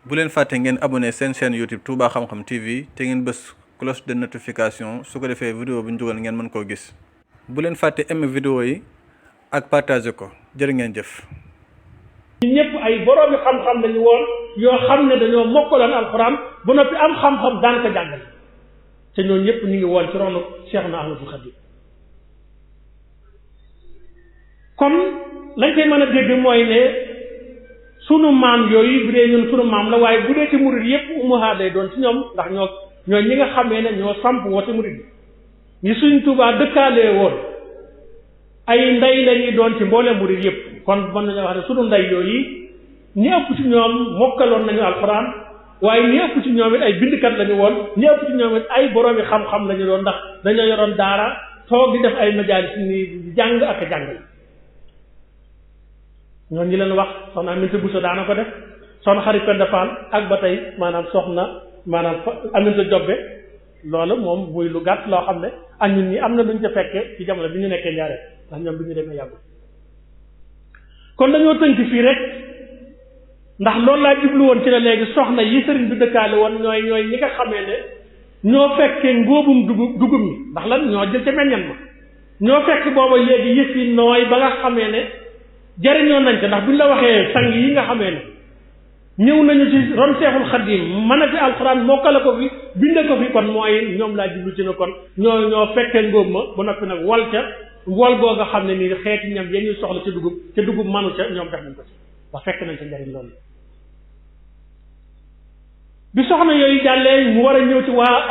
bu leen fàtte ngeen abonné seen chaîne YouTube Touba Xam-Xam TV te ngeen bës cloche de notification su ko defee vidéo bu ñu dugal ngeen mën koo gis. bu leen fàtte aimer vidéo yi ak partager ko jërë ngeen jëf. ñun ñëpp ay boroomi xam-xam lañu woon yoo xam ne dañoo mokkaloon alxuraan ba noppi am xam-xam daan ko jàngale te ñooñu ñëpp ñu ngi woon ci ronu Cheikh na Ahmadul Khadim. kon lañ koy mën a dégg mooy ne sunu maam yooyu bu dee ñun sunu maam la waaye bu dee ci murid yëpp ummahaat lay doon ci ñoom ndax ñoo ñi nga xamee ne ñoo samp woote murid bi ñi Sëriñ Tuubaa dëkkaalee woon ay ndey lañuy doon ci mboolem murid yëpp kon mën nañu wax ne sunu ndey yooyu ñi ëpp ci ñoom mokkaloon nañu alxuraan waaye ñi ëpp ci ñoom it ay bindkat lañu woon ñi ëpp ci ñoom it ay boroomi xam-xam lañu doon ndax dañoo yoroon daara toog di def ay majaalis ni di jàng ak a jàngale ñoon ñi leen wax soxna Aminta Bousso daana ko def soxna Xarit Penda Fall ak ba tey soxna Aminta Jobbe loolu moom muy lu gàtt loo xam ne ak ñun ñi am na luñ ca fekke ci jamono bi ñu nekkee Njaaréem ndax ñoom bi ñu demee yàggu kon dañoo tënk fii rek ndax loolu laa jublu woon ci ne léegi soxna yi sëriñ bi dëkkaale woon ñooy ñi nga xamee ne ñoo fekkee ngóobum dugub mi ndax lan ñoo jël ca meññan ma ñoo fekk booba léegi yëf yi nooy ba nga xamee ne jariñoo nañ ko ndax buñ la waxee sang yi nga xamee ne ñëw nañu ci ron Seexul Xadiim mën a fi alxuraan mokkale ko fi binde ko fi kon mooy ñoom laa jublu ci ne kon ñoo fekkee ngóob ma ba noppi nag wol boo nga xam ne nii xeeti ñam yéen ñuy soxla ci dugub manu ca ñoom def nañ ko ci ba fekk nañ ca njariñ loolu bi soxna yooyu jàllee mu war a ñëw ci waa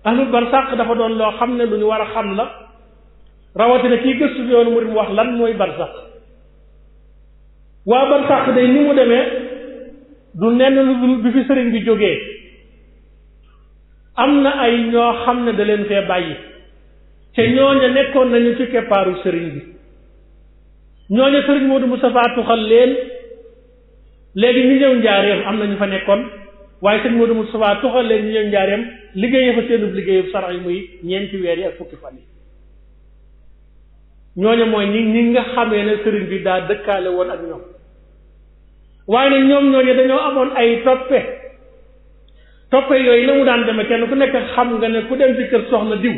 ahlul barzaq dafa doon loo xam ne lu ñu war a xam la rawatina kii gëstu yoonu murid mu wax lan mooy barzaq waa barzaq day ni mu demee du nenn lu bi fi sëriñ bi jógee am na ay ñoo xam ne da leen fee bàyyi te ñooña nekkoon nañu ci keppaaru sëriñ bi ñooña sëriñ Modou Moustapha tuxal leen léegi ñu ñëw njaareem am na ñu fa nekkoon waaye sëriñ Modou Moustapha tuxal leen ñu ñëw njaareem liggéeyee fa seenub liggéeyub sarax yi muy ñeenti weer yi ak fukki fan yi ñooñu mooy ñi nga xamee ne sëriñ bi daa dëkkaale woon ak ñoom waaye nag ñoom ñooñu dañoo amoon ay toppe yooyu la mu daan demee kenn ku nekk xam nga ne ku dem ci kër soxna diw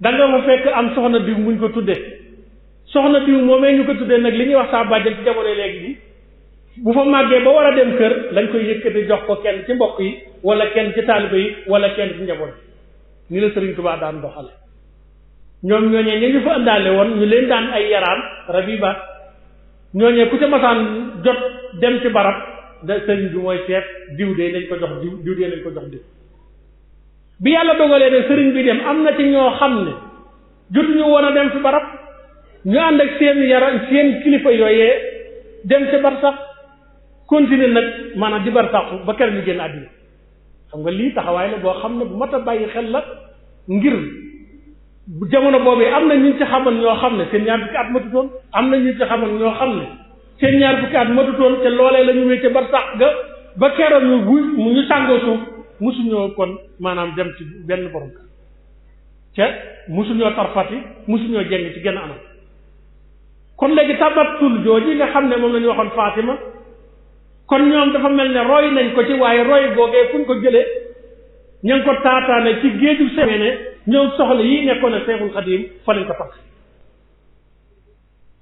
da nga fa fekk am soxna diw muñ ko tuddee soxna diw moomee ñu ko tuddee nag li ñuy wax saa bàjjen ci jamono léegi bi bu fa màggee ba war a dem kër lañ koy yëkkati jox ko kenn ci mbokk yi wala kenn ci taalibe yi wala kenn ci njaboot ni la Sëriñ Tuubaa daan doxale ñoom ñooñee ñu fa ëndaale woon ñu leen daan ay yaraan rabiba ñooñee ku ca masaan jot dem ci barab da sëriñ bi mooy seet diw de nañ ko jox diw de nañ ko jox diw bi yàlla dogalee ne sëriñ bi dem am na ci ñoo xam ne jotuñu woon a dem ci barab ñu ànd ak seen kilifa yooyee dem ci barsax continuer nag maanaam di barsaxu ba kër ñu génn àddina xam nga lii taxawaay la boo xam ne bu mat a bàyyi xel la ngir jamono boobee am na ñu ci xamoon ñoo xam ne seen ñaar fukki at matutoon am na ñu ci xamoon ñoo xam ne seen ñaar fukki at matutoon te loolee la ñu wéy ca barsax ga ba keroog ñu sàngoo suuf musuñoo kon maanaam dem ci benn borom ca musuñoo tarfati musuñoo jeng ci genn anam kon léegi tabatul jooji nga xam ne moom la ñu waxoon Fatima kon ñoom dafa mel ne roy nañ ko ci waaye roy googee fu ñu ko jëlee ña ngi ko taataane ci géeju semee ne ñoom soxla yi nekkoon ne Seexul Xadiim fa lañ ko takk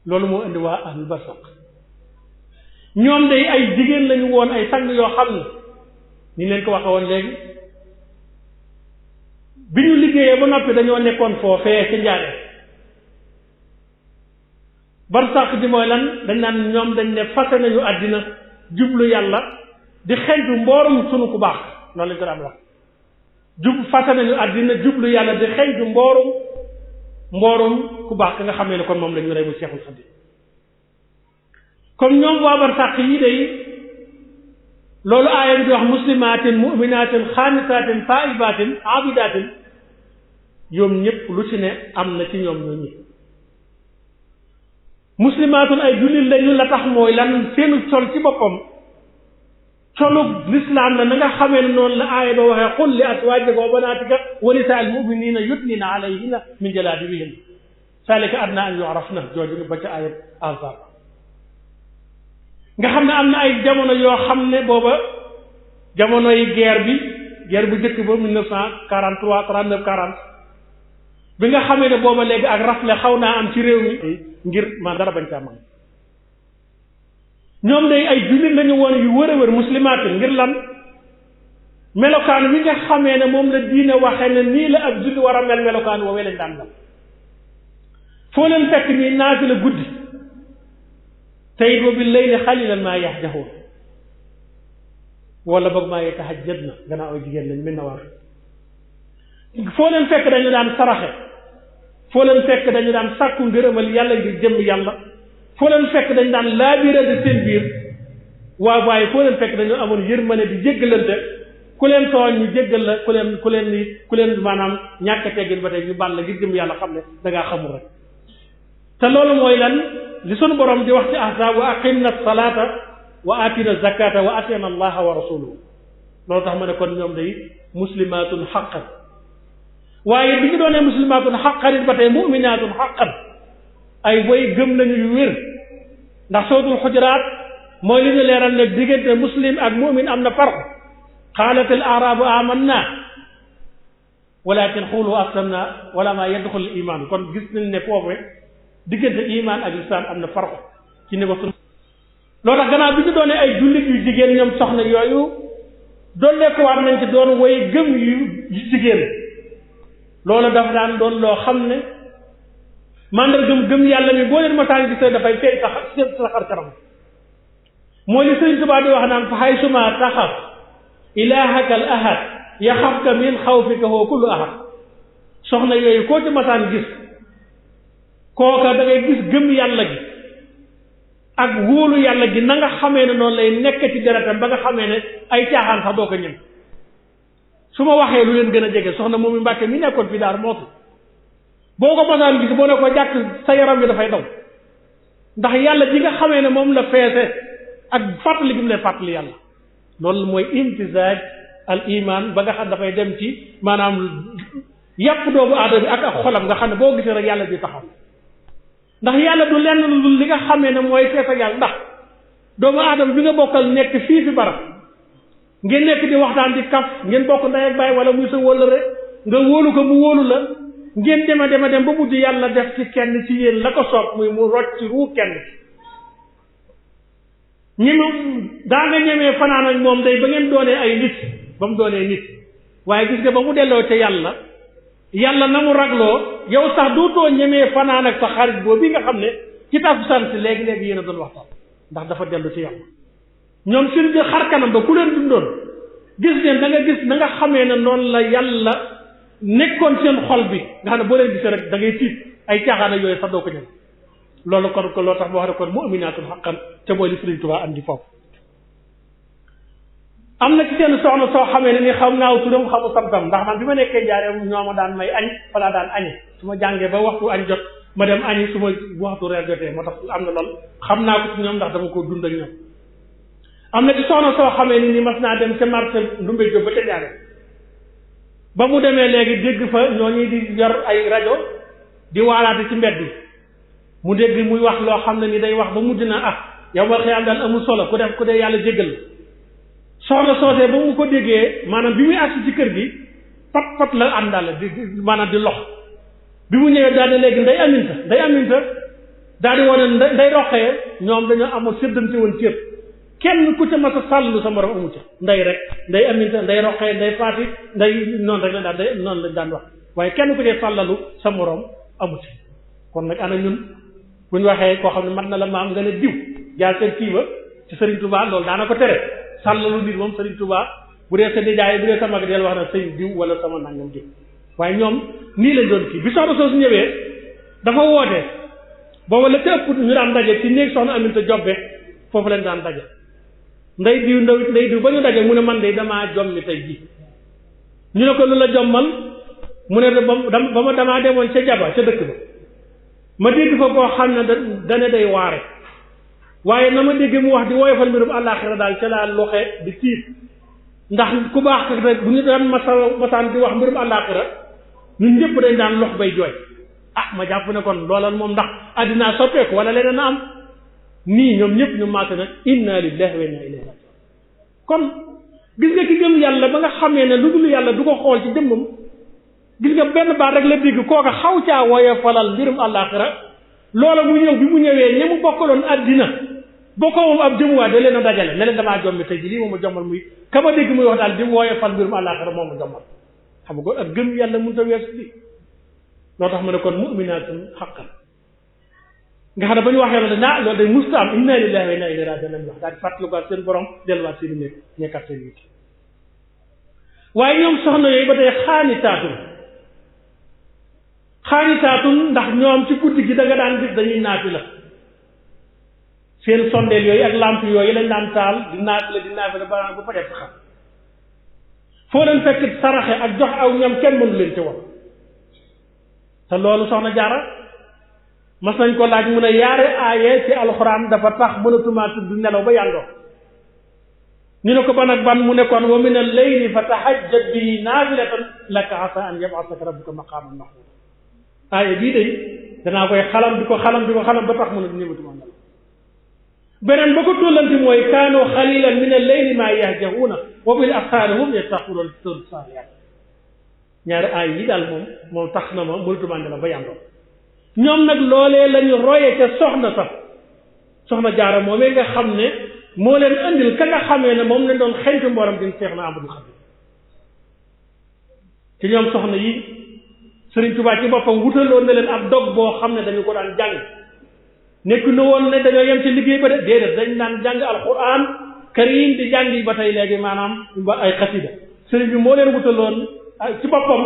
loolu moo indi waa ahlul barsaq ñoom day ay jigéen lañu woon ay sang yoo xam ne ni leen ko waxe woon léegi bi ñu liggéeyee ba noppi dañoo nekkoon foofee ci njaaree barsaq ji mooy lan dañ naan ñoom dañ ne fase nañu àddina jublu yàlla di xentu mboorum sunu ku baax loolu lañ ko daan wax fase nañu àddina jublu yàlla di xentu mboorum ku baax ka nga xam ne kon moom la ñu rey mu Seexul Xadiim comme ñoom waa barsaq yi day loolu aaya bi di wax muslimatin mu'minatin xaanitaatin taa'ibatin aabidatin yoom ñëpp lu ci ne am na ci ñoom ñoo ñi muslimaatun ay jullit lañu la tax mooy lan seenu col ci boppam colug lislaam la na nga xamee ne noonu la aaya ba waxee qul li azwaajika wa banaatika wa nisaa'il mu'miniina yudniina alayhinna min jalaabibihinna zaalika adnaa an yu'rafna jooju ba ca aaya Ahzaab nga xam ne am na ay jamono yoo xam ne booba jamono yi guerre bu njëkk ba 1943 39 40 bi nga xamee ne booba léegi ak rafle xaw naa am ci réew mi ngir man dara bañ caa man ñoom day ay jullit lañu woon yu wër a wër muslimaat ngir lan melokaan wi nga xamee ne moom la diine waxee ne nii la ak julli war a mel melokaan woowee lañ daan mel foo leen fekk nii naasi la guddi tey wa bil layli xalilan maa yahjahuun wala boog maa yatahajjad na gannaaw ay jigéen lañ mën na war foo leen fekk dañu daan saraxe foo leen fekk dañu daan sàkku ngërëmal yàlla ngir jëm yàlla foo leen fekk dañu daan laabirante seen biir waaye foo leen fekk dañu amoon yërmande di jéggalante ku leen tooñ ñu jéggal la ku leen maanaam ñàkk teggin ba tey ñu baal la ngir jëm yàlla xam ne da ngaa xamul rek te loolu mooy lan li sunu borom di wax ci ahzaab wa aqimna salata wa atina zakata wa atina allaha wa rasuluhu loolu tax ma ne kon ñoom day muslimatun xaqan waaye bi ñu doonee muslimatun xaqan it ba tey muminatun xaqan ay way gëm nañu yu wér ndax sootul xujuraat mooy li ñu leeral ne diggante muslim ak mumin am na farq qaalat al arabu amanna walakin xuulu aslamna wala ma yadxul iman kon gis nañ ne foofu diggante iman ak islam am na farq ci ni ko sun loolu tax gannaaw bi ñu doonee ay jullit yu jigéen ñoom soxna yooyu doon nekkuwaat nañ ci doon way gëm yu jigéen loolu dafa daan doon loo xam ne mandargam gëm yàlla mi boo leen masaan gisee dafay feeñ sa xar kanam mooy li Sëriñ Tuubaa di wax naan fa hay suma taxaf ilaahaka al ahad yaxafka min xawfika hoo kullu ahad soxna yooyu koo ci masaan gis kooka da ngay gis gëm yàlla gi ak wóolu yàlla gi na nga xamee ne noonu lay nekk ci deretam ba nga xamee ne ay caaxaan sax doo ko ñem su ma waxee lu leen gën a jege soxna moom mi Mbàkke mi nekkoon fii daar moo fi boo ko masaan gis boo ne ko jàkk sa yaram bi dafay daw ndax yàlla ji nga xamee ne moom la feese ak fàttali gi mu lay fàttali yàlla loolu mooy imtizaaj al iman ba nga xam dafay dem ci maanaam yàpp doomu aadama bi ak xolam nga xam ne boo gisee rek yàlla di taxaw ndax yàlla du lenn lu li nga xamee ne mooy fees ak yàlla ndax doomu aadama bi nga bokkal nekk fii fi barab ngeen nekk di waxtaan di kaf ngeen bokk ndey ak baay wala muy sa wóllëre nga wóolu ko mu wóolu la ngeen dema dem ba mujj yàlla def ci kenn ci yéen la ko soob muy mu rocc ci ruu kenn ñi mu daa nga ñemee fanaan ak moom day ba ngeen doonee ay nit ba mu doonee nit waaye gis nga ba mu delloo ca yàlla na mu ragloo yow sax dootoo ñemee fanaan ak sa xarit boobu bi nga xam ne ci tafu sant léegi yéen a doon waxtaan ndax dafa dellu ci yàlla ñoom seen biir xar kanam ba ku leen dundoon gis leen da nga gis na nga xamee ne noonu la yàlla nekkoon seen xol bi nga xam ne boo leen gisee rek da ngay tiit ay caaxaana yooyu sax doo ko ñem loolu kon loo tax ma wax ne kon mu'minaatun haqqan te mooy li Sëriñ Tuubaa andi foofu am na ci seen soxna soo xamee ne ni xam naaw turam xamu santam ndax man bi ma nekkee Njaaréem ñoo ma daan may añ falaa daan añe su ma jàngee ba waxtu añ jot ma dem añi su ma waxtu reer jotee moo tax am na lool xam naa ko ci ñoom ndax dama ko dund ak ñoom am na ci soxna soo xamee ni mas naa dem ca marché Ndumbe Jóob ba ca Njaaréem ba mu demee léegi dégg fa ñooñu di yor ay rajo di waalaate ci mbedd yi mu dégg muy wax loo xam ne ni day wax ba mujj na yow ma xëy am daal amul solo ku dee yàlla jéggal la soxna soosee ba mu ko déggee maanaam bi muy agsi ci kër gi pat la àndaale maanaam di lox bi mu ñëwee daal di léegi nday aminta daal di wane nday roqee ñoom dañoo amoon séddante woon cër kenn ku ca mas a sàllu sa morom amu ca nday rek nday aminta nday roqee nday faati nday noonu rek la daan day noonu lañ daan wax waaye kenn ku ca sàllalu sa morom amu ca kon nag ana ñun bu ñu waxee koo xam ne mat na la maam nga ne diw jaar seen kii ba ci Serigne Touba loolu daana ko tere sàllalu nit moom Serigne Touba bu dee sa nijaay bu dee sa mag del wax na sëñ diw wala sama nangam diw waaye ñoom nii lañ doon kii bi soxna soosu ñëwee dafa woote booba la ca ëpp ñu daan daje ci néeg soxna Aminta Jobbe foofu lañ daan daje nday diw ba ñu daje mu ne man de damaa jommi tey ji ñu ne ko lu la jommal mu ne ba ma damaa demoon ca jaba ca dëkk ba ma dégg fa koo xam ne dana day waare waaye na ma dégg mu wax di woyofal mbirum àllaaxira daal ca laa loxe di tiit ndax ku baax rek bu ñu daan masaan di wax mbirum àllaaxira ñun ñëpp dañ daan lox bay jooy ma jàpp ne kon loolal moom ndax àddinaa soppeeku wala leneen a am nii ñoom ñëpp ñu maase nag inna lillahi wa inna ilayhi raji'un. kon gis nga ki gëm yàlla ba nga xamee ne lu dul yàlla du ko xool ci jëmmam, gis nga benn baat rek la dégg kooka xaw caa woye falal mbirum àllaaxira loola mu ñëw bi mu ñëwee ña mu bokkaloon àddina bokkoo moom ab jëmuwaay da leen a dajale ne leen damaa jombi tey ji lii moom ma jommal muy kama dégg muy wax daal di mu woye fal mbirum àllaaxira moom ma jommal. xam nga ak gëm yàlla mënut a weesu lii loo tax ma ne kon mu'minaatun haqqan nga xam ne ba ñu waxee loolu loolu day musta am inna lillahi wa inna ilayhi raji'un lañ wax daal di fàttalikuwaat seen borom delluwaat seen i nekk ñekkat seen yitt waaye ñoom soxna yooyu ba tey xaanitaatun ndax ñoom ci guddi gi da nga daan gis dañuy naafila seen sondeel yooyu ak lamp yooyu lañ daan taal di naafila ba fa def xam foo leen fekk saraxe ak jox aw ñam kenn mënu leen ci wax te loolu soxna Jaara mas nañ ko laaj mu ne yaare aaye ci alxuraan dafa tax mënatumaa tudd nelaw ba yàndoo ñu ne ko ban ak ban mu ne kon wa min al-layli fa tahajjad bihi naafilatan laka asaa an yab'asaka rabbuka maqaaman mahmuuda aaye bii day danaa koy xalam di ko xalam ba tax mën a ñëmatuma nelaw beneen ba ko tollanti mooy kaanu xalilan min al-layli maa yahjahuuna wa bil ashaari hum yastaghfiruun ñaari aay yi daal moom tax na ma mënatumaa nelaw ba yàndoo ñoom nag loolee lañu roye ca soxna Jaara moomee nga xam ne moo leen andil ka nga xamee ne moom lañ doon xeñtu mbooram din Seex na Ahmadul Xadim ci ñoom soxna yi Sëriñ Tuubaa ci boppam wutaloon na leen ab dog boo xam ne dañu ko daan jàng nekk na woon ne dañoo yem ci liggéey ba de déedéet dañ daan jàng alquran karim di jàng yi ba tey léegi maanaam ba ay xasida sëriñ bi moo leen wutaloon ci boppam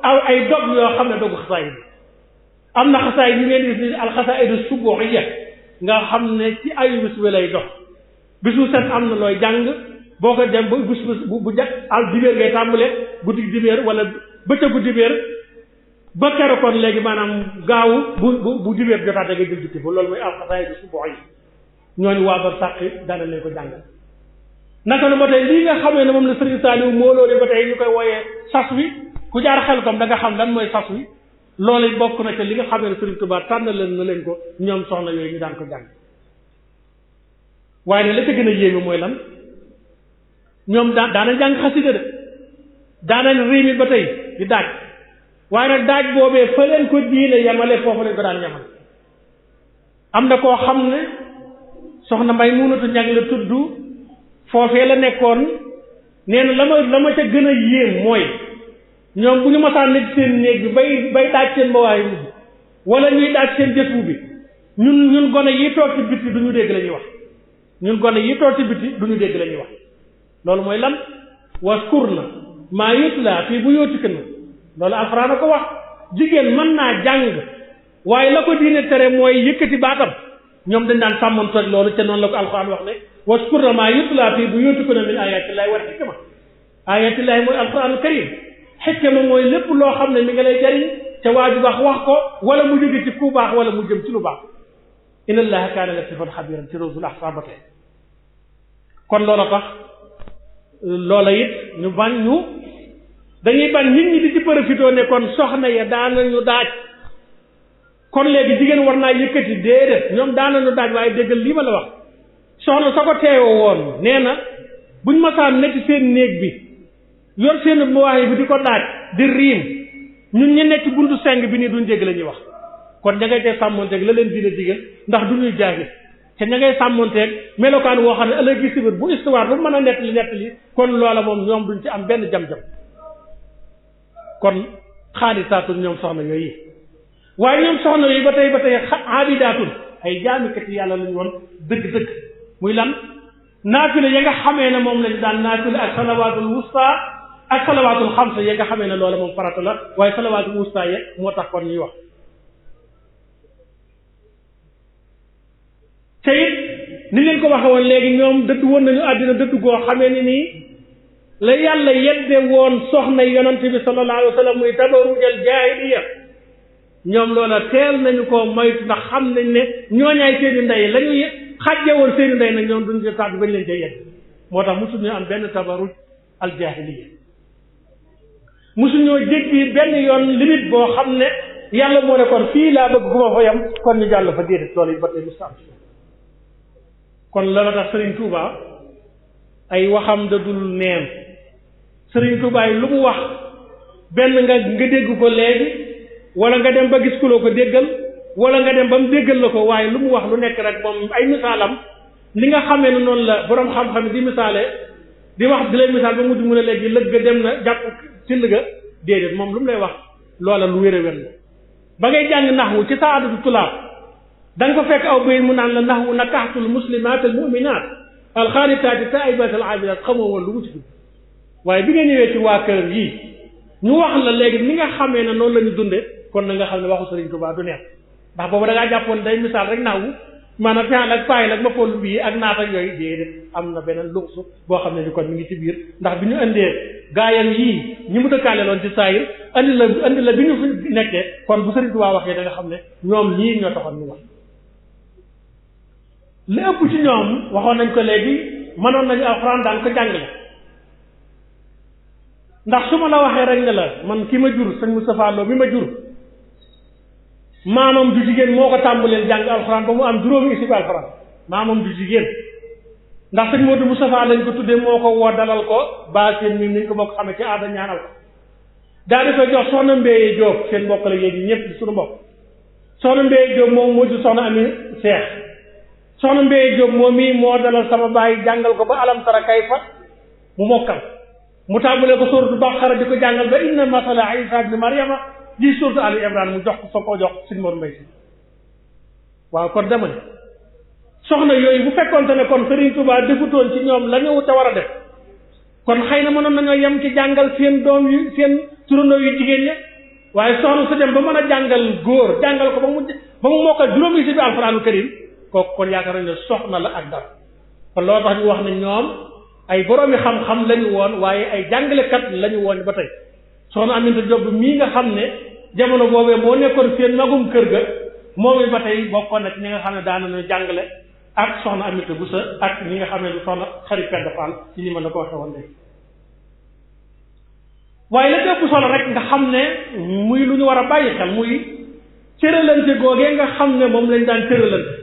ay dog yoo xam ne dogu xasaay bi am na xasaay yi ngeen gis ni alxasaidu subuhiya nga xam ne ci ayu bis bi lay dox bisu set am na looy jàng boo ko dem ba bis bu ja al dibéer ngay tàmbale guddi dibéer wala bëccëgu dibéer ba keroog kon léegi maanaam gaawu bu dibéer jotaate nga jël jukki ba loolu mooy alxasaidu subuhiya ñooñu waa ba sàqi daana leen ko jàngal naka na ba tey lii nga xamee ne moom la Sëriñ Saaliw moo loolu ba tey ñu koy wooyee sas wi ku jaar xel kom da nga xam lan mooy sas wi loolu bokk na ca li nga xamee ne Sëriñ Tuubaa tànn leen na leen ko ñoom soxna yooyu ñu daan ko jàng waaye ne la ca gën a yéeme mooy lan ñoom daanañ jàng xasida de daanañ riimi ba tey di daaj waaye nag daaj boobee fa leen ko diine yemale foofu lañ ko daan yemale am na koo xam ne soxna Maymunatu Ñaŋ la tudd foofee la nekkoon nee na la ma ca gën a yéem mooy ñoom bu ñu masaan nekk seen néeg bi bay daaj seen mbawaay mujj wala ñuy daaj seen jëfu bi ñun gone yi toog ci biti du ñu dégg la ñuy wax ñun gone yi toog ci biti du ñu dégg la ñuy wax loolu mooy lan waskurna maa yutla fii buyutikunna loolu alxuraan a ko wax jigéen mën naa jàng waaye la ko diine tere mooy yëkkati baatam ñoom dañ daan sàmmantoog loolu te noonu la ko alxuraan wax ne waskurna maa yutla fii buyutikunna min ayatillahi wal hikma ayatillahi mooy alxuraanul karim xikma mooy lépp loo xam ne mi nga lay jariñ te waa ju baax wax ko wala mu jóge ci ku baax wala mu jëm ci lu baax inna allaha kaana latifan xabiran ci rawsul ahsabate kon loola tax loola it dañuy bañ nit ñi di ci profité ne kon soxna ya daanañu daaj kon léegi jigéen war naa yëkkati déedéet ñoom daanañu daaj waaye déggal lii ma la wax soxna sa ko teewoo woon nee na buñ masaan nekk seen néeg bi yor seen mbawaay bi di ko daaj di riim ñun ñi nekk buntu seng bi nii duñ dégg la ñuy wax kon ña ngay tey sàmmonteeg la leen dina digal ndax du ñuy jaagis te ña ngay sàmmonteeg melokaan woo xam ne ëllëg gi si biir bu histoire bu mën a nettali kon loola moom ñoom duñ ci am benn jam-jam kon xaalisaatul ñoom soxna yooyu waaye ñoom soxna yooyu ba tey aabidaatun ay jaamikati yàlla lañu woon dëgg-dëgg muy lan naafila ya nga xamee ne moom lañu daan naafila ak salawaatul wusta ak salawaatul xamsa ya nga xamee ne loola moom farata la waaye salawaatul wusta ya moo tax kon ñuy wax te it ni leen ko waxe woon léegi ñoom dëdd woon nañu àddina dëdd goo xamee ni nii la yàlla yedde woon soxna yonante bi sallallahu alayhi wa sallam muy tabarujal jaahiliya ñoom loola teel nañu ko moytu ndax xam nañ ne ñooñaay seeni ndey la ñuy xàjje woon seeni ndey nag ñoom duñ ci tàgg bañ leen cay yedd moo tax mosuñu am benn tabaruj al jaahiliya mosuñoo jéggi benn yoon limite boo xam ne yàlla moo ne kon fii laa bëgg ku ma fa yam kon ñu jàll fa déedéet loolu yi ba tey musta am kon la tax Serigne Touba ay waxam da dul neen Serigne Touba yi lu mu wax benn nga dégg ko léegi wala nga dem ba gis ku la ko déggal wala nga dem ba mu déggal la ko waaye lu mu wax lu nekk rek moom ay misaalam li nga xamee ne noonu la borom xam-xam di misaale di wax di lay misaal ba mujj mu ne léegi lëg ga dem na jàpp till ga déedéet moom lu mu lay wax loola lu wér a wér la ba ngay jàng naxwu ci saadatu tulaab da nga ko fekk aw bayit mu naan la naxwu nakaxtul muslimaat al muminaat alxaanitaati taibaat al aabidaat xamoo woon lu mu ci dugg waaye bi nga ñëwee ci waa kër yii ñu wax la léegi ni nga xamee ne noonu la ñu dunde kon na nga xam ne waxu Sëriñ Tuubaa du neex ndax boobu da ngaa jàppoon day misaal rek naxwu maanaam fi'il ak faa'il ak maf'uul bii ak naat ak yooyu déedéet am na beneen luxsu boo xam ne ni kon mi ngi ci biir ndax bi ñu indee gaayam yii ñi mu dëkkaale loon ci saayir andi la bi ñu fi nekkee kon bu Sëriñ Tuubaa waxee da nga xam ne ñoom ñii ñoo taxoon ñu wax li ëpp ci ñoom waxoon nañ ko léegi mënoon nañu alxuraan daan ko jàngale ndax su ma la waxee rek ne la man ki ma jur sëñ Moustapha Lo mi ma jur maamam du jigéen moo ko tàmbaleel jàng alxuraan ba mu am juróomi isib alxuraan maamam du jigéen ndax sëñ Modou Moustapha lañ ko tuddee moo ko woo dalal ko ba seen mi niñ ko bokk xamee ci aada ñaanal ko daa di ko jox soxna Mbéye Diop seen mbokk la yéegi ñëpp di suñu mbokk soxna Mbéye Diop moom moo jur soxna Ami Seex soxna Mbéye Diop moom mii moo dalal sama baay jàngal ko ba alam tara kayfa mu mokkal mu tàmbalee ko sóoratu Baqara di ko jàngal ba inna masala Isa ibn Maryama di sóoratu Ali Imran mu jox ko soo ko jox suñ Mor Mbay si waaw kon dama ne soxna yooyu bu fekkoonte ne kon Serigne Touba defutoon ci ñoom la ñu te war a def kon xëy na mënoon nañoo yem ci jàngal seen doom yu seen turandoo yu jigéen ña waaye soxna su dem ba mën a jàngal góor jàngal ko ba mu mokkal juróomi si bi alxuraanul karim kooku kon yaakaar nañ ne soxna la ak dara kon loolu tax ñu wax ne ñoom ay boroomi xam-xam lañu woon waaye ay jàngalekat lañu woon ba tey soxna Aminta Diop mii nga xam ne jamono boobee moo nekkoon seen magum kër ga moom it ba tey bokkoon na ci ñi nga xam ne daan nañu jàngale ak soxna Aminta Boussa ak ñi nga xam ne du soxna Xarit Penda Fall ci ni ma la ko waxee woon léegi waaye la ëpp solo rek nga xam ne muy lu ñu war a bàyyi xel muy cëralante googee nga xam ne moom lañ daan cëralante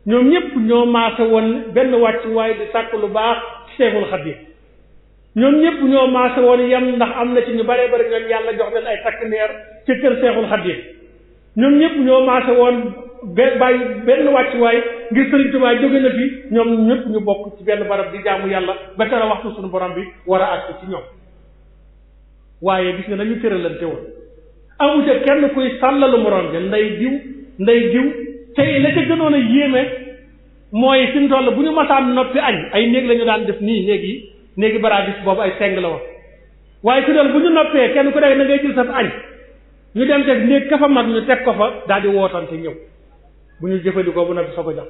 ñoom ñëpp ñoo maase woon benn wàcc waaye di sàkk lu baax Seexul Xadiim ñoom ñëpp ñoo maase woon yem ndax am na ci ñu bare bari ñoom yàlla jox leen ay takk ndeer ci kër Seexul Xadiim ñoom ñëpp ñoo maase woon bàyyi benn wàccuwaay ngir Sëriñ Tuubaa jóge na fi ñoom ñëpp ñu bokk ci benn barab di jaamu yàlla ba tara waxtu suñu borom bi war a àgg ci ñoom waaye gis nga nañu tëralante woon amu ca kenn kuy sàllalu morom bi nday diw tey la ca gënoon a yéeme mooy fi mu toll bu ñu masaan noppi añ ay néeg la ñu daan def nii néegi baraagis boobu ay seng la woon waaye fi doon bu ñu noppee kenn ku nekk na ngay jël sa añ ñu dem teg néeg ka fa mag ñu teg ko fa daal di wootante ñëw bu ñu jëfandikoo bu noppi soo ko jox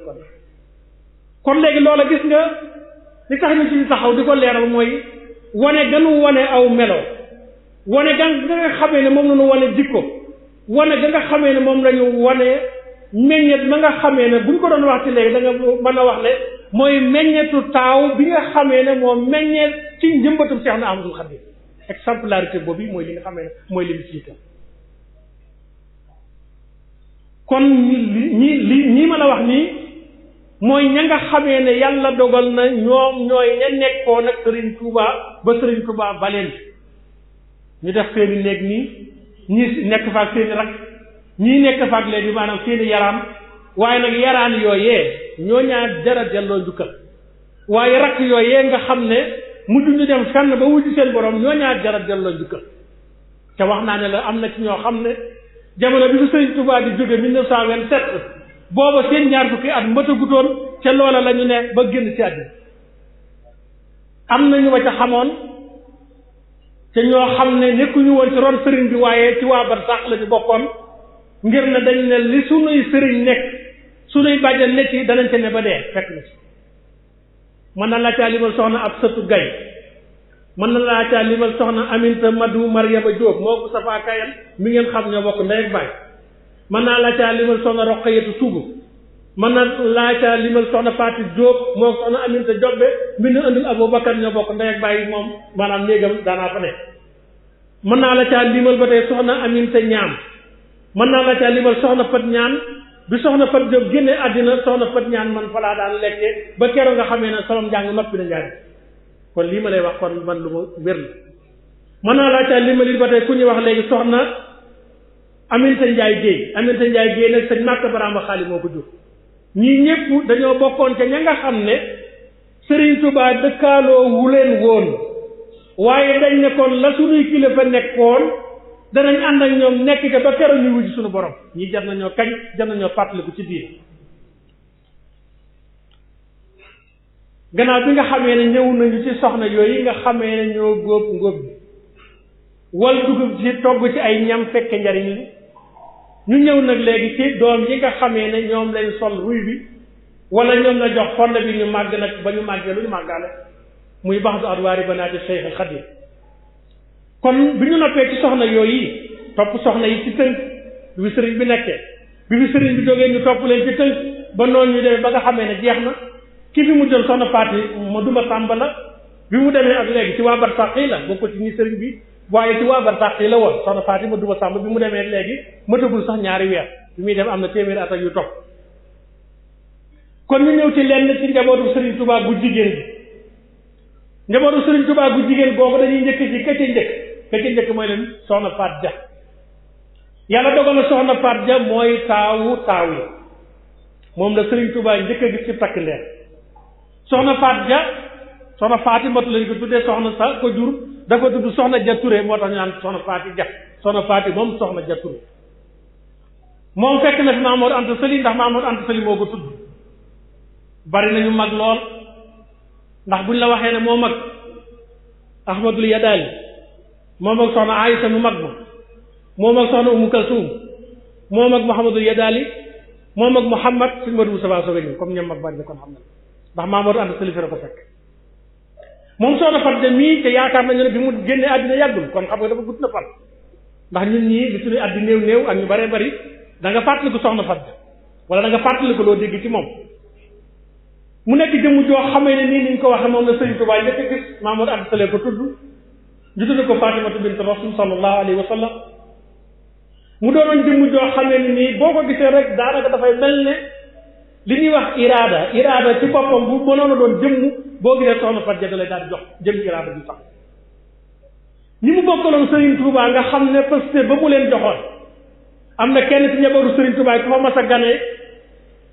kon léegi loola gis nga li tax ñu ci taxaw di ko leeral mooy wane gënu wane aw melo wane ga nga xamee ne moom la ñu wane jikko wane ga nga xamee ne moom la ñu wane meññet ma nga xamee ne bu ñu ko doon wax ci léegi da nga mën a wax ne mooy meññetu taaw bi nga xamee ne moom meññeet ci njëmbatum Seex na Ahmadul Xadim exemplarité boobu mooy li nga xamee ne mooy li mu ciital kon ñii ma la wax nii mooy ña nga xamee ne yàlla dogal na ñoom ñooy ña nekkoon ak Serigne Touba ba Serigne Touba baleen ñu def seeni néeg nii ñii nekk faak seeni rak ñii nekk faak léegi maanaam seeni yaraan waaye nag yaraan yooyee ñoo ñaar jara delloo njukkal waaye rakk yooyee nga xam ne mujj ñu dem fenn ba wujj seen borom ñoo ñaar jara delloo njukkal te wax naa ne la am na ci ñoo xam ne jamono bi fi Sëriñ Touba di jóge 1927 booba seen ñaar fukki at mbëtagutoon ca loola la ñu ne ba génn ci àddina am na ñu ma ca xamoon te ñoo xam ne nekkuñu woon ci ron sëriñ bi waaye ci waa ban sax la ñu bokkoon ngir ne dañ ne li sunuy sëriñ nekk sunuy bàjjan nekk yi danañ ca ne ba dee fekk na ci mën na laa caa limal soxna ab sëtu gay mën na laa caa limal soxna Aminta Madu Mariama Jóob moo ko Safa Kayal mi ngeen xam ñoo bokk ndey ak baay mën naa laa caa limal soxna Roqayatu Sugu mën na laa caa limal soxna Faati Jóob moo ko soxna Aminta Jobbe mi nu andil Abubakar ñoo bokk ndey ak baay moom maanaam néegam daanaa fa ne mën naa la caa limal ba tey soxna Aminta Ñaam mën naa la caa limal soxna Fat Ñaan bi soxna Fat Diop génne àddina soxna Fat ñaan man fa laa daan lekke ba keroog nga xamee ne solom njàng noppi na njaari kon lii ma lay wax kon man lu ma wér la mën naa laa caa li ma li ba tey ku ñuy wax léegi soxna Aminta Njaay Géey Aminta Njaay Géey nag sëñ Màkka Baraama Xaali moo ko jur ñii ñëpp dañoo bokkoon ca ña nga xam ne Sëriñ Tuubaa dëkkaaloo wu leen woon waaye dañ ne kon la suñuy kilifa nekkoon danañ ànd ak ñoom nekk ca ba keroog ñu wujj suñu borom ñii jar nañoo kañ jar nañoo fàttaliku ci biir gannaaw bi nga xamee ne ñëw nañu ci soxna yooyu nga xamee ne ñoo góob ngóob bi wal dugub ci togg ci ay ñam fekke njariñ li ñu ñëw nag léegi ci doom yi nga xamee ne ñoom lañ sol ruy bi wala ñoom la jox fonde bi ñu màgg nag ba ñu màggee lu ñu màggaale muy baxdu adwaari banaati Cheikh al Xadim kon bi ñu noppee ci soxna yooyu topp soxna yi ci tënk bi fi sëriñ bi nekkee bi fi sëriñ bi jógee ñu topp leen ci tënk ba noonu ñu demee ba nga xamee ne jeex na ki fi mu jël soxna Faati ma duma Sàmba la bi mu demee ak léegi ci waa Barsàq yi la bokk ci ñi sëriñ bi waaye ci waa Barsàq yi la woon soxna Faati ma duma Sàmba bi mu demee léegi matagul sax ñaari weer bi muy dem am na téeméeri at ak yu topp kon ñu ñëw ci lenn ci njabootu Sëriñ Tuubaa bu jigéen bi njabootu Sëriñ Tuubaa bu jigéen googu dañuy njëkk ci ka ca njëkk mooy leen soxna Faat Ja yàlla dogal na soxna Faat Ja mooy taawu taaw yi moom la Sëriñ Tuubaa njëkk a gis ci takk ndeer soxna Faat Ja soxna Faati matu lañ ko tuddee soxna sa ko jur dafa tudd soxna Ja Ture moo tax ñu naan soxna Faati Ja soxna Faati moom soxna Ja Ture moom fekk na fi Maamoor Anta Sali ndax Maamoor Anta Sali moo ko tudd bari nañu mag lool ndax buñ la waxee ne moo mag Ahmadul Yadaali moom ak soxna Aysa mu mag ma moom ak soxna Umu Kalsum moom ak Muhammadul Yadaali moom ak Muhammad suñu Madu Mustafa soog a ñëw comme ñoom mag bari na kon xam na ndax Maamoor Anta Sali fi la ko fekk moom soxna Faat Ja mii te yaakaar nañu ne bi mu génnee àddina yàggul kon xam nga dafa gudd na fan ndax ñun ñii li suñu àddi néew ak ñu baree bari da nga fàttaliku soxna Faat Ja wala da nga fàttaliku loo dégg ci moom mu nekk jëmm joo xamee ne nii niñ ko waxee moom la Sëriñ Tuubaa njëkk a gis Maamoor Anta Sali ko tudd ñu tudd ko Faatimatu bint Rasul sallallahu alayhi wa sallam mu doonoon jëmm joo xamee ne nii boo ko gisee rek daanaka dafay mel ne li ñuy wax iraada ci boppam bu mënoon a doon jëmm boo gisee soxna Faat Ja da lay daal di jox jëm iraada bi sax ñi mu bokkaloon Sëriñ Tuubaa nga xam ne parce que ba mu leen joxoon am na kenn ci njabootu Sëriñ Tuubaa yi ku fa mas a ganee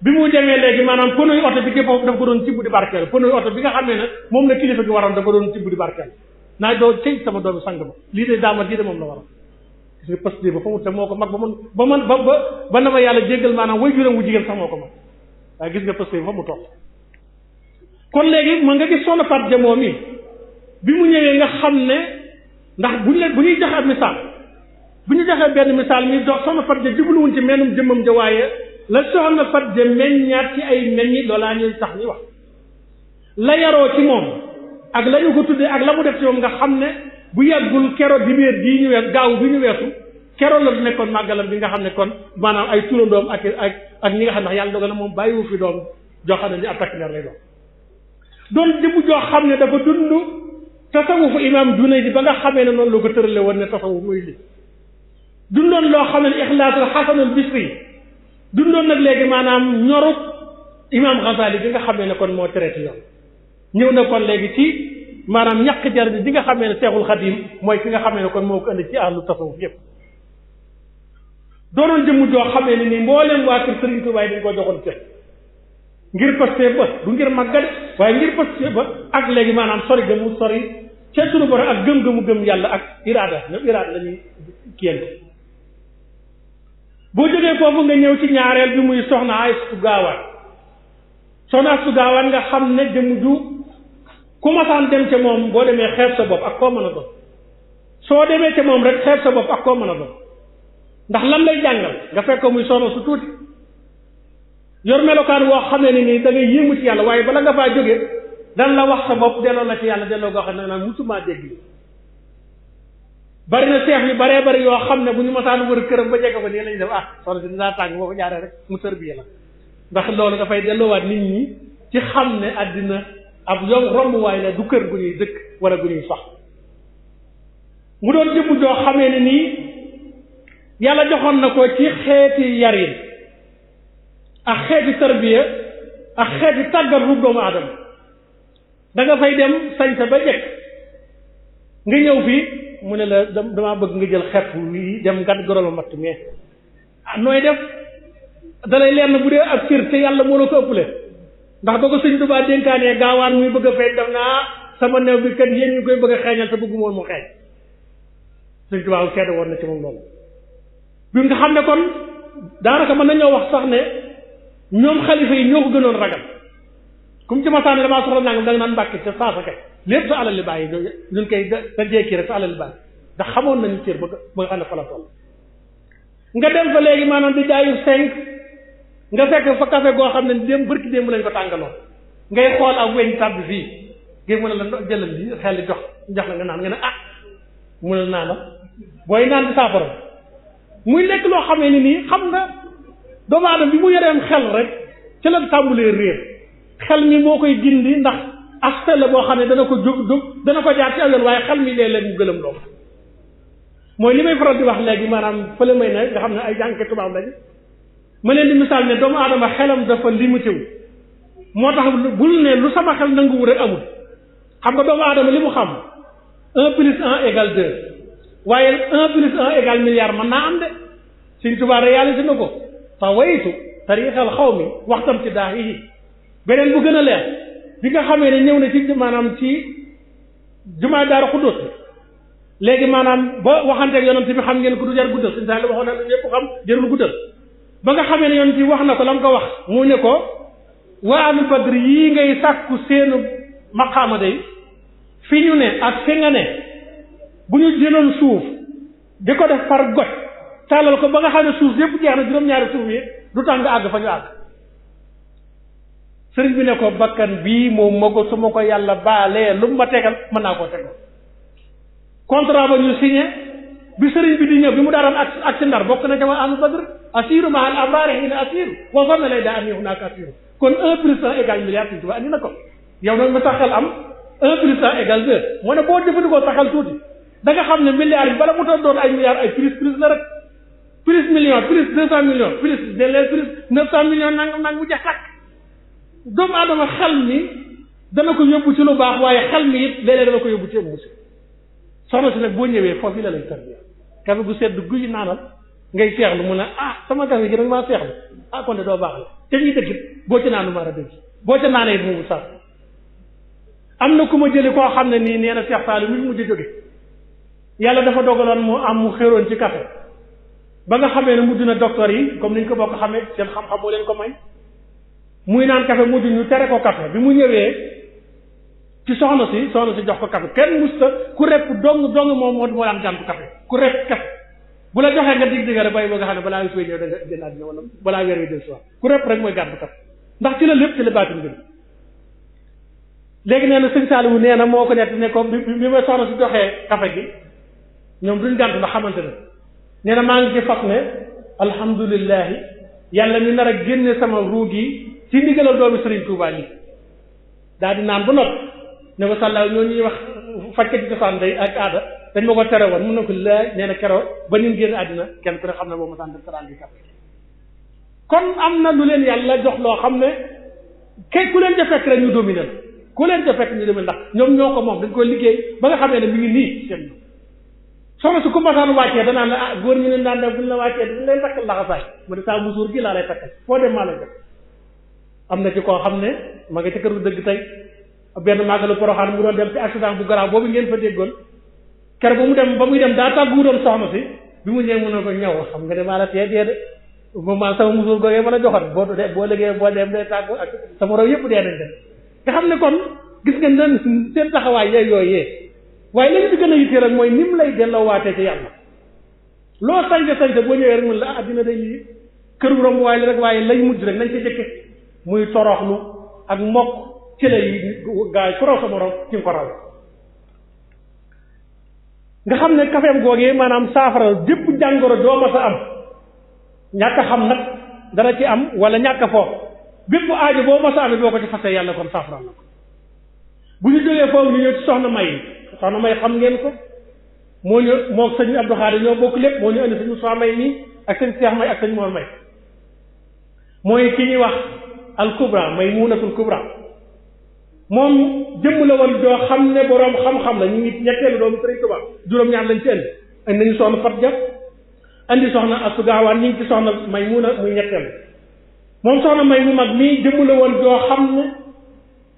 bi mu demee léegi maanaam pënuy oto bi ci foofu dafa ko doon tibb di barkeel pënuy oto bi nga xam ne ne moom la kilifa gi waroon dafa doon tibb di barkeel naa doo cëy sama doomi sang ba lii de daama lii de moom la waroon gis nga past ba fa mu te moo ko mag ba na ma yàlla jéggal maanaam way juróom wu jigéen sax moo ko mag waaye gis nga past ba fa mu toog kon léegi mën nga gis soxna Faat Ja moom mi bi mu ñëwee nga xam ne ndax bu ñuy joxe ab misaal bu ñu joxee benn misaal mi dox soxna Faat Ja jubluwuñ ci mennum jëmmam ja waaye la soxna Faat Ja meññaat ci ay meññi loolaa ñuy tax ñu wax la yaroo ci moom ak la ñu ko tuddee ak la mu def ci moom nga xam ne bu yàggul kero dibéer bii ñu wees gaaw bi ñu weesu kero la nekkoon màggalam bi nga xam ne kon maanaam ay turandoom ak ñi nga xam ne yàlla dogal na moom bàyyiwu fi doom joo xam ne ni attaque leer lay doon jëmm joo xam ne dafa dund tasawufu imaam Junayd ba nga xamee ne noonu la ko tërale woon ne tasawuf muy li dundoon loo xam ne ixlaasul xasanul bisri dundoon nag léegi maanaam ñorut imaam Xasaali bi nga xamee ne kon moo traité yoon ñëw na kon léegi ci maanaam ñàkk jar bi nga xamee ne Seexul Xadiim mooy ki nga xamee ne kon moo ko indi ci ahlu tasawuf yépp doonoon jëmm joo xamee ne ni mboolem waa kër Sëriñ Tuubaa yi dañ ko joxoon cër ngir pasté ba du ngir màggale waaye ngir pasté ba ak léegi maanaam sori gëmu sori ca sunu borom ak gëm-gëmu gëm yàlla ak iraada ñoom iraada la ñuy kiyante boo jógee foofu nga ñëw ci ñaareel bi muy soxna Aysu Gaawaan soxna Aysu Gaawaan nga xam ne jëmm ju ku masaan dem ca moom boo demee xeeb sa bopp ak koo mën a doon soo demee ca moom rek xeeb sa bopp ak koo mën a doon ndax lan lay jàngal nga fekk ko muy soxna su tuuti yor melokaan woo xamee ne nii da ngay yéemu ci yàlla waaye bala nga faa jógee dan la wax sa bopp delloo la ci yàlla delloo goo xam ne naan musumaa dégg bari na seex yu baree bari yoo xam ne bu ñu masaan wër këram ba jege ko nii lañu def soxna si dinaa tàng boo ko jaaree rek mu tërbiye la ndax loolu dafay delloowaat nit ñi ci xam ne àddina ab rombuwaay la du kër gu ñuy dëkk wala gu ñuy sax mu doon jëmm joo xamee ne nii yàlla joxoon na ko ci xeeti yarin ak xeeti tarbiya ak xeeti tàggat ruub doomu aadama da nga fay dem sañ sa ba jekk nga ñëw fii mu ne la damaa bëgg nga jël xepp wi dem ngat gorol ma matt mais nooy def dalay leer na bu dee ak cër te yàlla moo la ko ëppale ndax ba ko sëñ Tuubaa dénkaanee gaawaan muy bëgg a fay def naa sama new bi kat yéen ñu koy bëgg a xeeñal te bëggu moon mu xeeñ sëñ Tuubaa seede woon na ci moom loolu bi nga xam ne kon daanaka mën nañoo wax sax ne ñoom xalifa yi ñoo ko gënoon ragal comme ci masaane damaa soxla nangam da nga naan mbàkki te saasa kay lépp sa alal li bàyyi ñun koy da jeekii rek sa alal li bàyyi ndax xamoon nañu cër ba nga xam ne fa la toll nga dem fa léegi maanaam di jaayu 5 nga fekk fa café goo xam ne démb bërki démb lañ ko tàngaloon ngay xool ak weñ tàbbi fii ngir mën a la jëlal bi xel li jox la nga naan nga ne mun a naan la booy naan di saafara muy lekk loo xamee ni nii xam nga doomu aadama bi mu yoreem xel rek ci la tàmbulee réer xel mi moo koy gindi ndax aspect la boo xam ne dana ko jóg dana ko jaar ci aw yoon waaye xel mi léeg-léeg mu gëlëm loolu mooy li may faral di wax léegi maanaam fële may ne nga xam ne ay jànke tubaab lañu ma leen di misaal ne doomu aadama xelam dafa limité wu moo tax bul ne lu sama xel nanguwu rek amul xam nga doomu aadama li mu xam 1 plus 1 égale 2 waaye 1 plus 1 égale milliard mën naa am de Sëñ Tuubaa réalisé na ko fa waytu tariixal xaw mi waxtam ci daa yi beneen bu gën a leer bi nga xamee ne ñëw na ci maanaam ci jumaa Daaru Xudoos léegi maanaam ba waxanteeg yonent bi xam ngeen ko du jar guddal suñu saa la waxoon na ñëpp xam jarul guddal ba nga xamee ne yonent bi wax na ko la mu ko wax mu ne ko waa ahlu badri yii ngay sàkku seenu maqaama day fi ñu ne ak fi nga ne bu ñu jëloon suuf di ko def par goj tàllal ko ba nga xam ne suuf yépp jeex na juróom-ñaari suuf yi du tax nga àgg fa ñu àgg sëriñ bi ne ko bakkan bii moom ma ko su ma ko yàlla baalee lu mu ma tegal mën naa koo tegal contrat ba ñu signé bi sëriñ bi di ñëw bi mu daaram ak ci ndar bokk na jama ahlu badr asiru ma al abrari hina asiru wa fanna lay daa am yow naako asiru kon 1 plus 1 égale milliard Sëriñ Tuubaa andi na ko yow nag ma taxal am 1 plus 1 égale 2 moo ne boo jëfandikoo taxal tuuti da nga xam ne milliards bi bala mu ta doon ay milliards ay plus la rek plus million plus 200 millions plus deleen plus 900 millions nangam mu jeex tàkk doomu aadama xel mi dana ko yóbbu ci lu baax waaye xel mi it léeg-léeg dana ko yóbbu ci musiba soxna si nag boo ñëwee foofu la lay tarbiya kafe gu sedd guy naanal ngay seexlu mu ne sama kafe gi nag maa seexlu kon de doo baax la te ñuy dëkkit boo ci naanu maar a dëgg boo ca naanee it mu sax am na ku ma jëli koo xam ne nii nee na Seex Saaliw mi mujj jóge yàlla dafa dogaloon mu xéroon ci kafe ba nga xamee ne mujj na docteur yi comme ni ñu ko bokk xamee seen xam-xam moo leen ko may muy naan kafe mujj ñu tere ko kafe bi mu ñëwee ci soxna si jox ko kafe kenn musta ku repp dong moom moo daan gàntu kafe ku repp kafe bu la joxee nga dig rek bay ba nga xam ne balaa nga koy ñëw da nga génn àddina wala balaa weer wi del si ku repp rek mooy gàntu kafe ndax ci la lépp ci la baatin gën léegi nee na sëñ Saaliwu nee na moo ko nett ne ko bi ma soxna si joxee kafe gi ñoom duñ gàntu ndax xamante ne nee na maa ngi ci fas ne alhamdulillahi yàlla mi nar a génne sama ruug yi ci ndigalal doomi Sëriñ Tuubaa yi daal di naan ba noppi ne ko sàllaaw ñoo ñuy wax fajkati cosaan day ak aada dañ ma ko tere woon mun na ko laaj nee na keroog ba nim génn àddina kenn ku ne xam ne boobu ma saan def taraan bi kat kon am na lu leen yàlla jox loo xam ne kay ku leen ca fekk rek ñu dominer la ku leen ca fekk ñu dominer ndax ñoom ñoo ko moom dañ koy liggéey ba nga xamee ne mi ngi nii seen soxna su ko masaan wàccee danaan la góor ñu ne daan def buñ la wàccee dañ lay takkal laxasaay mu ne saa musuur gi laa lay takkal foo dem maa lay def am na ci koo xam ne ma nga ci kër gu dëgg tey benn màggalu Poroxaan mu doon dem ci accident bu garaaw boobu ngeen fa déggoon kere ba muy dem daa tàggu doon soxna si bi mu ñëwee mu ne ko ñëw xam nga ne maa la tee dee de moom maa sama musuur googee ma la joxoon boo liggéey boo dem day tàggu ak sama row yëpp dee nañ dem nga xam ne kon gis nga nen seen taxawaay yooyee waaye lañu di gën a yittee rek mooy ni mu lay delloowaatee ci yàlla loo sañse boo ñëwee rek mun la addina day lii këru romb waaye la rek waaye lay mujj rek nañ ci jëkke muy toroxlu ak mokk ci lay gaay ku raw sa morom ci nga ko raw nga xam ne kafeem googee maanaam saafara jépp jàngoro doo ma sa am ñàkk a xam nag dana ci am wala ñàkk a foofu bépp aajo boo ma sa amee boo ko ci fasee yàlla kon saafara la ko bu ñu jógee foofu ñu ñëw ci soxna may xam ngeen ko moo ñu moo sëñ Abdou Khadre ñoo bokk lépp moo ñu indi sëñ Moussa May nii ak sëñ Cheikh May ak sëñ Mor May mooy ki ñuy wax al kubra Maymunatul kubra moom jëmm la woon doo xam ne boroom xam-xam la ñu ngi ñetteelu doomu Sëriñ Tuubaa juróom-ñaar lañ ci indi nañu soxna Fatja andi soxna Astu Gaawaan ñu ngi ci soxna Maymuna muy ñetteelu moom soxna May mu mag mii jëmm la woon doo xam ne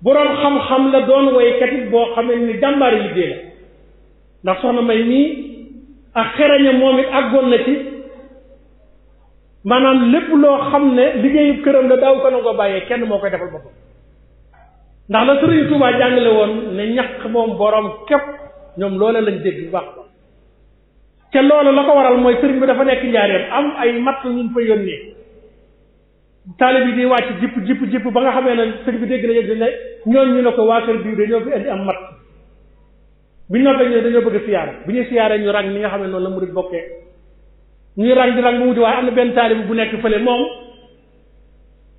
boroom xam-xam la doon woykat it boo xamee ni jàmbaari liggéey la ndax soxna May mii ak xeraña moom it àggoon na ci maanaam lépp loo xam ne liggéeyu këram la daaw ko na ko bàyyee kenn moo koy defal boppam ndax la Sëriñ Tuubaa jàngale woon ne ñaq moom borom képp ñoom loola lañ dégg bu baax ba te loolu la ko waral mooy sëriñ bi dafa nekk njaareem am ay matt ñu fa yónnee taalib yi di wàcc jipp ba nga xamee ne sëriñ bi dégg na yëg ne ñoon ñu ne ko waa kër bii dañoo fi indi am matt bu ñu noppee ñu dañoo bëgg a siyaare bu ñuy siyaare ñu rang ni nga xam ne noonu la murid bokkee ñuy rang di rang bu wuti waaye am na benn taalib bu nekk fële moom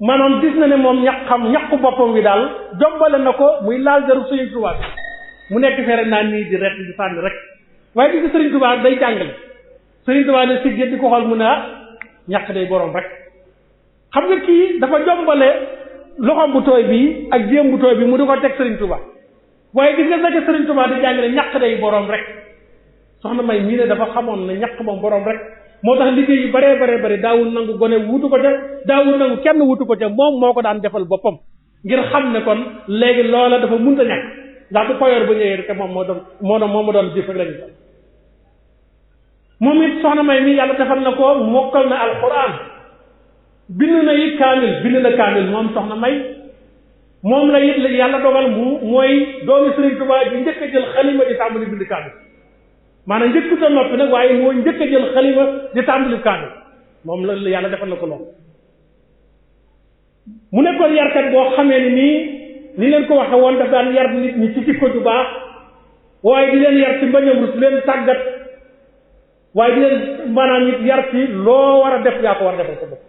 maanaam gis na ne moom ñaqu boppam wi daal jombale na ko muy laal jaru Sëriñ Tuubaa mu nekk fee rek naan nii di rek di sànni rek waaye gis nga Sëriñ Tuubaa day jàngale Sëriñ Tuubaa ne sigge di ko xool mu ne ñaq day borom rek xam nga kii dafa jombale loxoom bu tooy bi ak jéem bu tooy bi mu di ko teg Sëriñ Tuubaa waaye gis nga naka Sëriñ Tuubaa di jàngale ñaq day borom rek soxna May mii ne dafa xamoon ne ñaq moom borom rek moo tax liggéey yu bare daawul nangu gone wutu ko ca daawul nangu kenn wutu ko ca moom moo ko daan defal boppam ngir xam ne kon léegi loola dafa munta ñàkk ndax bu payoor ba ñëwee rek moom moo doon jëf ak lañu ko moom it soxna May mi yàlla defal na ko mokkal na alquran bind na it kaamil moom soxna May moom la it la yàlla dogal mooy doomi Sëriñ Tuubaa ji njëkk a jël xalima di tàmbali bind kaamil maanaam njëkkut a noppi nag waaye mooy njëkk a jël xalima di tàmbali kaamil moom la yàlla defal na ko lool mu nekkoon yarkat boo xamee ni nii ni leen ko waxe woon daf daan yar nit ñi ci jikko ju baax waaye di leen yar ci mbañam rus leen tàggat waaye di leen maanaam nit yar ci loo war a def yaa ko war a defal sa bopp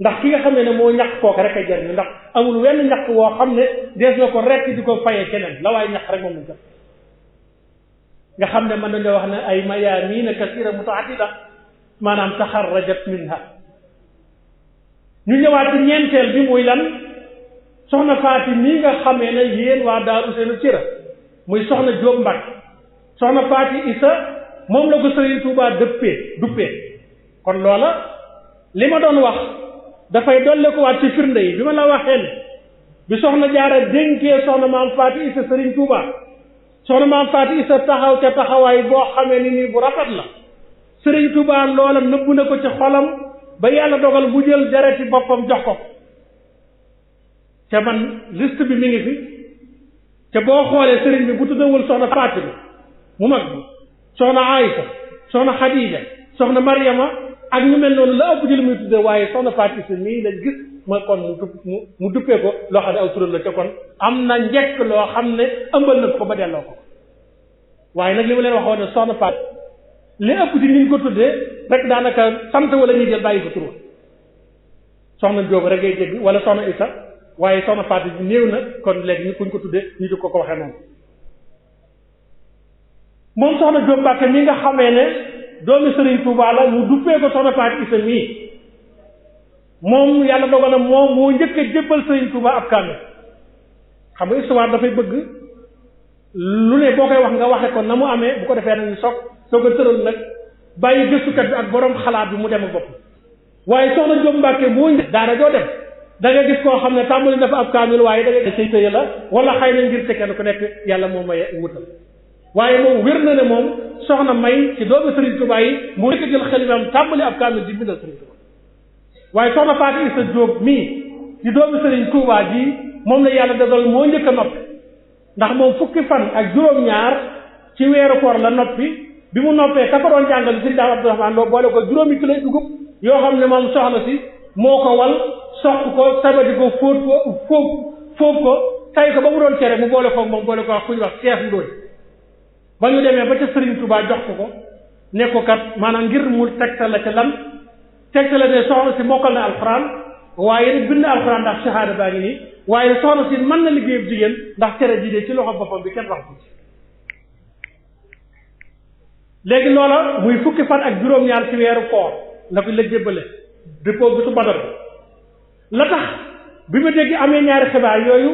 ndax ki nga xam ne moo ñàkk kooku rek a jariñ ndax amul wenn ñàkk woo xam ne dees na ko rekk di ko fayee keneen la waaye ñàkk rek moom lañ def nga xam ne mën nañoo wax ne ay mayaamiina kasiira mutaaddida maanaam taxarrajat minha ñu ñëwaat ci ñeenteel bi muy lan soxna Faati mii nga xamee ne yéen waa Daaru seenu cira muy soxna Jóob Mbàkke soxna Faati Isa moom la ko Sëriñ Tuubaa duppee kon loola li ma doon wax dafay dolle ko waat ci firnde yi bi ma la waxee ne bi soxna Jaara dénkee soxna maam Faati Isa Sëriñ Tuubaa soxna maam Faati Isa taxaw ca taxawaay boo xamee ni nii bu rafet la Sëriñ Tuubaa loola nëbbu na ko ci xolam ba yàlla dogal bu jël dereti boppam jox ko ca man liste bi mi ngi fi ca boo xoolee sëriñ bi bu tuddawul soxna Faati bi mu mag bi soxna Aysa soxna Xadiija soxna Maryama ak ñu mel noonu la ëpp ci li muy tudde waaye soxna Faati Isa nii lañ gis mooy kon mu duppee ko loo xam ne aw tural la ca kon am na njëkk loo xam ne ëmbal na ko ba delloo ko waaye nag li ma leen waxoon ne soxna Faati li ëpp ci ni ñu ko tuddee rek daanaka sant wala ñuy jël bàyyi ko tur soxna Jóob rek ngay dégg wala soxna Isa waaye soxna Faati bi néew na kon léegi ñu kuñ ko tuddee ñu di ko waxee noonu moom soxna Jóob Mbàkke mi nga xamee ne doomi Sëriñ Tuubaa la mu duppee ko soxna Faati Isa mii moom yàlla dogal na moom moo njëkk a jébbal Sëriñ Tuubaa ab kaamil xam nga histoire dafay bëgg lu ne boo koy wax nga waxe ko na mu amee bu ko defee nañu soo ko tëral nag bàyyi gëstukat bi ak borom xalaat bi mu dem bopp waaye soxna Jóob Mbàkke moo daara joo dem da nga gis koo xam ne tàmbali dafa ab kaamil waaye da nga say tëye la wala xëy na ngir te kenn ku nekk yàlla moo maye wutal waaye moom wér na ne moom soxna May ci doomi Sëriñ Tuubaa yi moo njëkk a jël xalimaam tàmbali ab kaamil di bindal Sëriñ Tuubaa waaye soxna Faati Isa Jóob mii ci doomi Sëriñ Tuubaa ji moom la yàlla dogal moo njëkk a noppi ndax moom fukki fan ak juróom-ñaar ci weeru koor la noppi bi mu noppee ka ko doon jàngal Sëriñ Daam Abdourahmane Lo boole ko juróomi kilo dugub yoo xam ne moom soxna si moo ko wal soq ko sabati ko fóot ko tay ko ba mu doon cere mu boole ko moom boole ko wax ku ñu wax Seex Ndooy ba ñu demee ba ca Sëriñ Tuubaa jox ko ne ko kat maanaam ngir mu tegtal la ca lan tegtal la ne soxna si mokkal na alxuraan waaye nag bind na alxuraan ndax shahada baa ngi nii waaye soxna si mën na liggéeyub jigéen ndax cere ji de ci loxo boppam bi kenn wax ko ci léegi loola muy fukki fan ak juróom-ñaar ci weeru koor la ko la jébbale dëppoo bisu Badar la tax bi ma dégg amee ñaari xibaar yooyu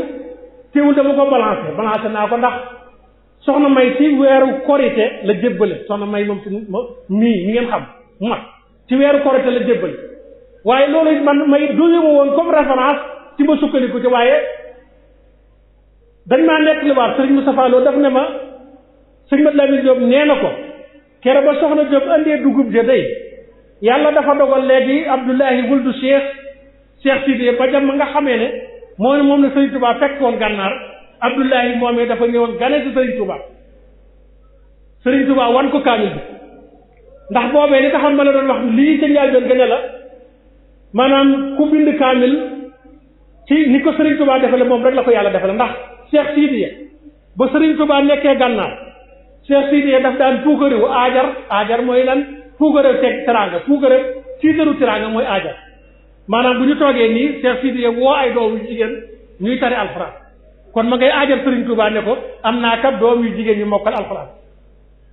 teewul dama ko balancé naa ko ndax soxna May ci weeru korite la jébbale soxna May moom ci mii ñi ngeen xam mu mag ci weeru korite la jébbale waaye loolu man may doyu ma woon comme référence ci ma sukkandiku ci waaye dañ maa nekk li waat sëriñ Moustapha Lo daf ne ma sëñ Mat Lamin Jóob nee na ko kere ba soxna Jóob andee dugub ja day yàlla dafa dogal léegi Abdullahi wuldu Cheikh Sidiye ba jam nga xamee ne moom ne sëriñ Touba fekk woon gànnaar Abdullahi moomee dafa ñëwoon gane si sëriñ Touba wan ko kaamil bi ndax boobee li taxam ma la doon wax lii ca njaal doon gëne la maanaam ku bind kaamil ci ni ko sëriñ Touba defale moom rek la ko yàlla defale ndax Cheikh Sidiye ba sëriñ Touba nekkee gànnaar Cheikh Sidiye daf daan puukarewu aajar mooy lan puukarew teg teraanga puukarew tiitaru teraanga mooy aajar maanaam bu ñu toogee nii Cheikh Sidiye woo ay doom yu jigéen ñuy tari alxuraan kon ma ngay aajar sëriñ Touba ne ko am naa kat doom yu jigéen ñu mokkal alxuraan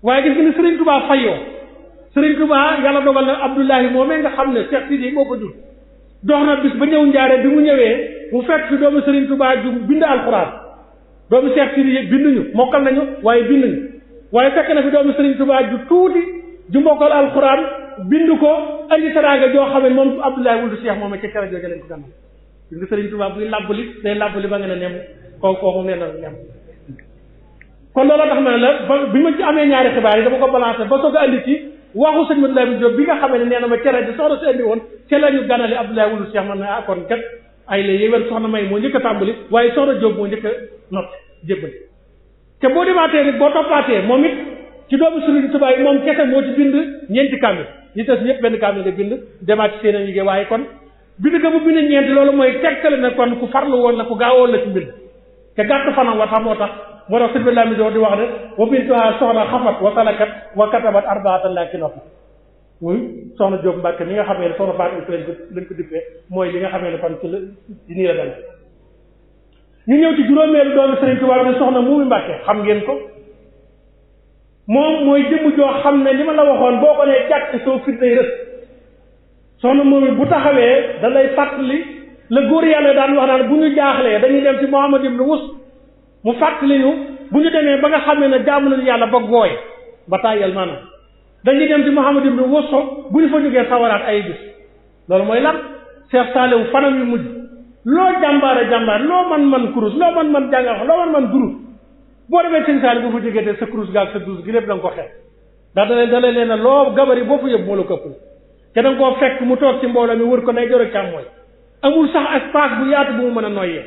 waaye gis nga ni sëriñ Touba fayoo sëriñ Touba yàlla dogal na Abdullahi moomee nga xam ne Cheikh Sidiye moo ko jur dox na bis ba ñëw njaare bi mu ñëwee mu fekk fi doomu sëriñ Touba ju bind alxuraan doomu Cheikh Sidiye binduñu mokkal nañu waaye binduñu waaye fekk na fi doomu sëriñ Touba ju tuuti ju mokkal alxuraan bind ko andi teraanga joo xam ne moom Abdoulaye wuldu Cheikh moom ca kera jooju leen ko gànnaaw gis nga sëriñ Touba buy làbbali day làbbali ba nga ne nem kooku nee na nem kon loolu tax ma ne la ba bi ma ci amee ñaari xibaar yi dama ko balancé ba soog a andi ci waxu sëñ Mat Lamin Jóob bi nga xamee ne nee na ma cere ji soxna si andi woon ca la ñu ganale Abdoulaye wuldu Cheikh man na kon kat ay la yéwén soxna May moo njëkk a tàmbali waaye soxna Jóob moo njëkk a not jébbali te boo demaatee nit boo toppaatee moom it ci doomu sëriñ Touba yi moom kese moo ci bind ñeenti kaamil ñi des ñëpp benn kaamil nga bind demaat ci seen liggéey waaye kon bind nga bu bind ñeenti loolu mooy tegtale ne kon ku farlu woon la ku gaawoon la ci mbind te gàtt fanam wa tax moo tax sëñ bi Lamin di wax ne wa bintuha soxna xafat wa salakat wa katabat arbaatan laa kinota muy soxna Jóob Mbàkke mi nga xamee ne soxna Fatou lañ ko dippee mooy li nga xamee ne kon ci nii la dal ñu ñëw ci juróomeelu doomu sëriñ Touba bi soxna Muumi Mbàkke xam ngeen ko moom mooy jëmm joo xam ne li ma la waxoon boo ko nee jàkk soo fit day rës soxna Muumi bu taxawee da lay fàttali la góor yàlla daan wax naan bu ñu jaaxlee dañuy dem ci Muhammad ibn Wus mu fàttali ñu bu ñu demee ba nga xamee ne jaamu nañu yàlla ba gooy ba tàyyal maanaam dañuy dem ci Muhammad ibn Wus bu ñu fa jógee sawaraat ay bis loolu mooy lan Cheikh Saliou fanam yu mujj loo jàmbaar loo man kurus loo man jàngal loo man durus boo demee sëñ Saliou bu fa jógee te sa kurus gaal sa durus gi lépp da nga ko xeex ndax da leen ne loo gabari boo fa yëpp moo la këpp te da nga koo fekk mu toog ci mbooloo mi wër ko nay joro càmmooy amul sax espace bu yaatu bu mu mën a noyyee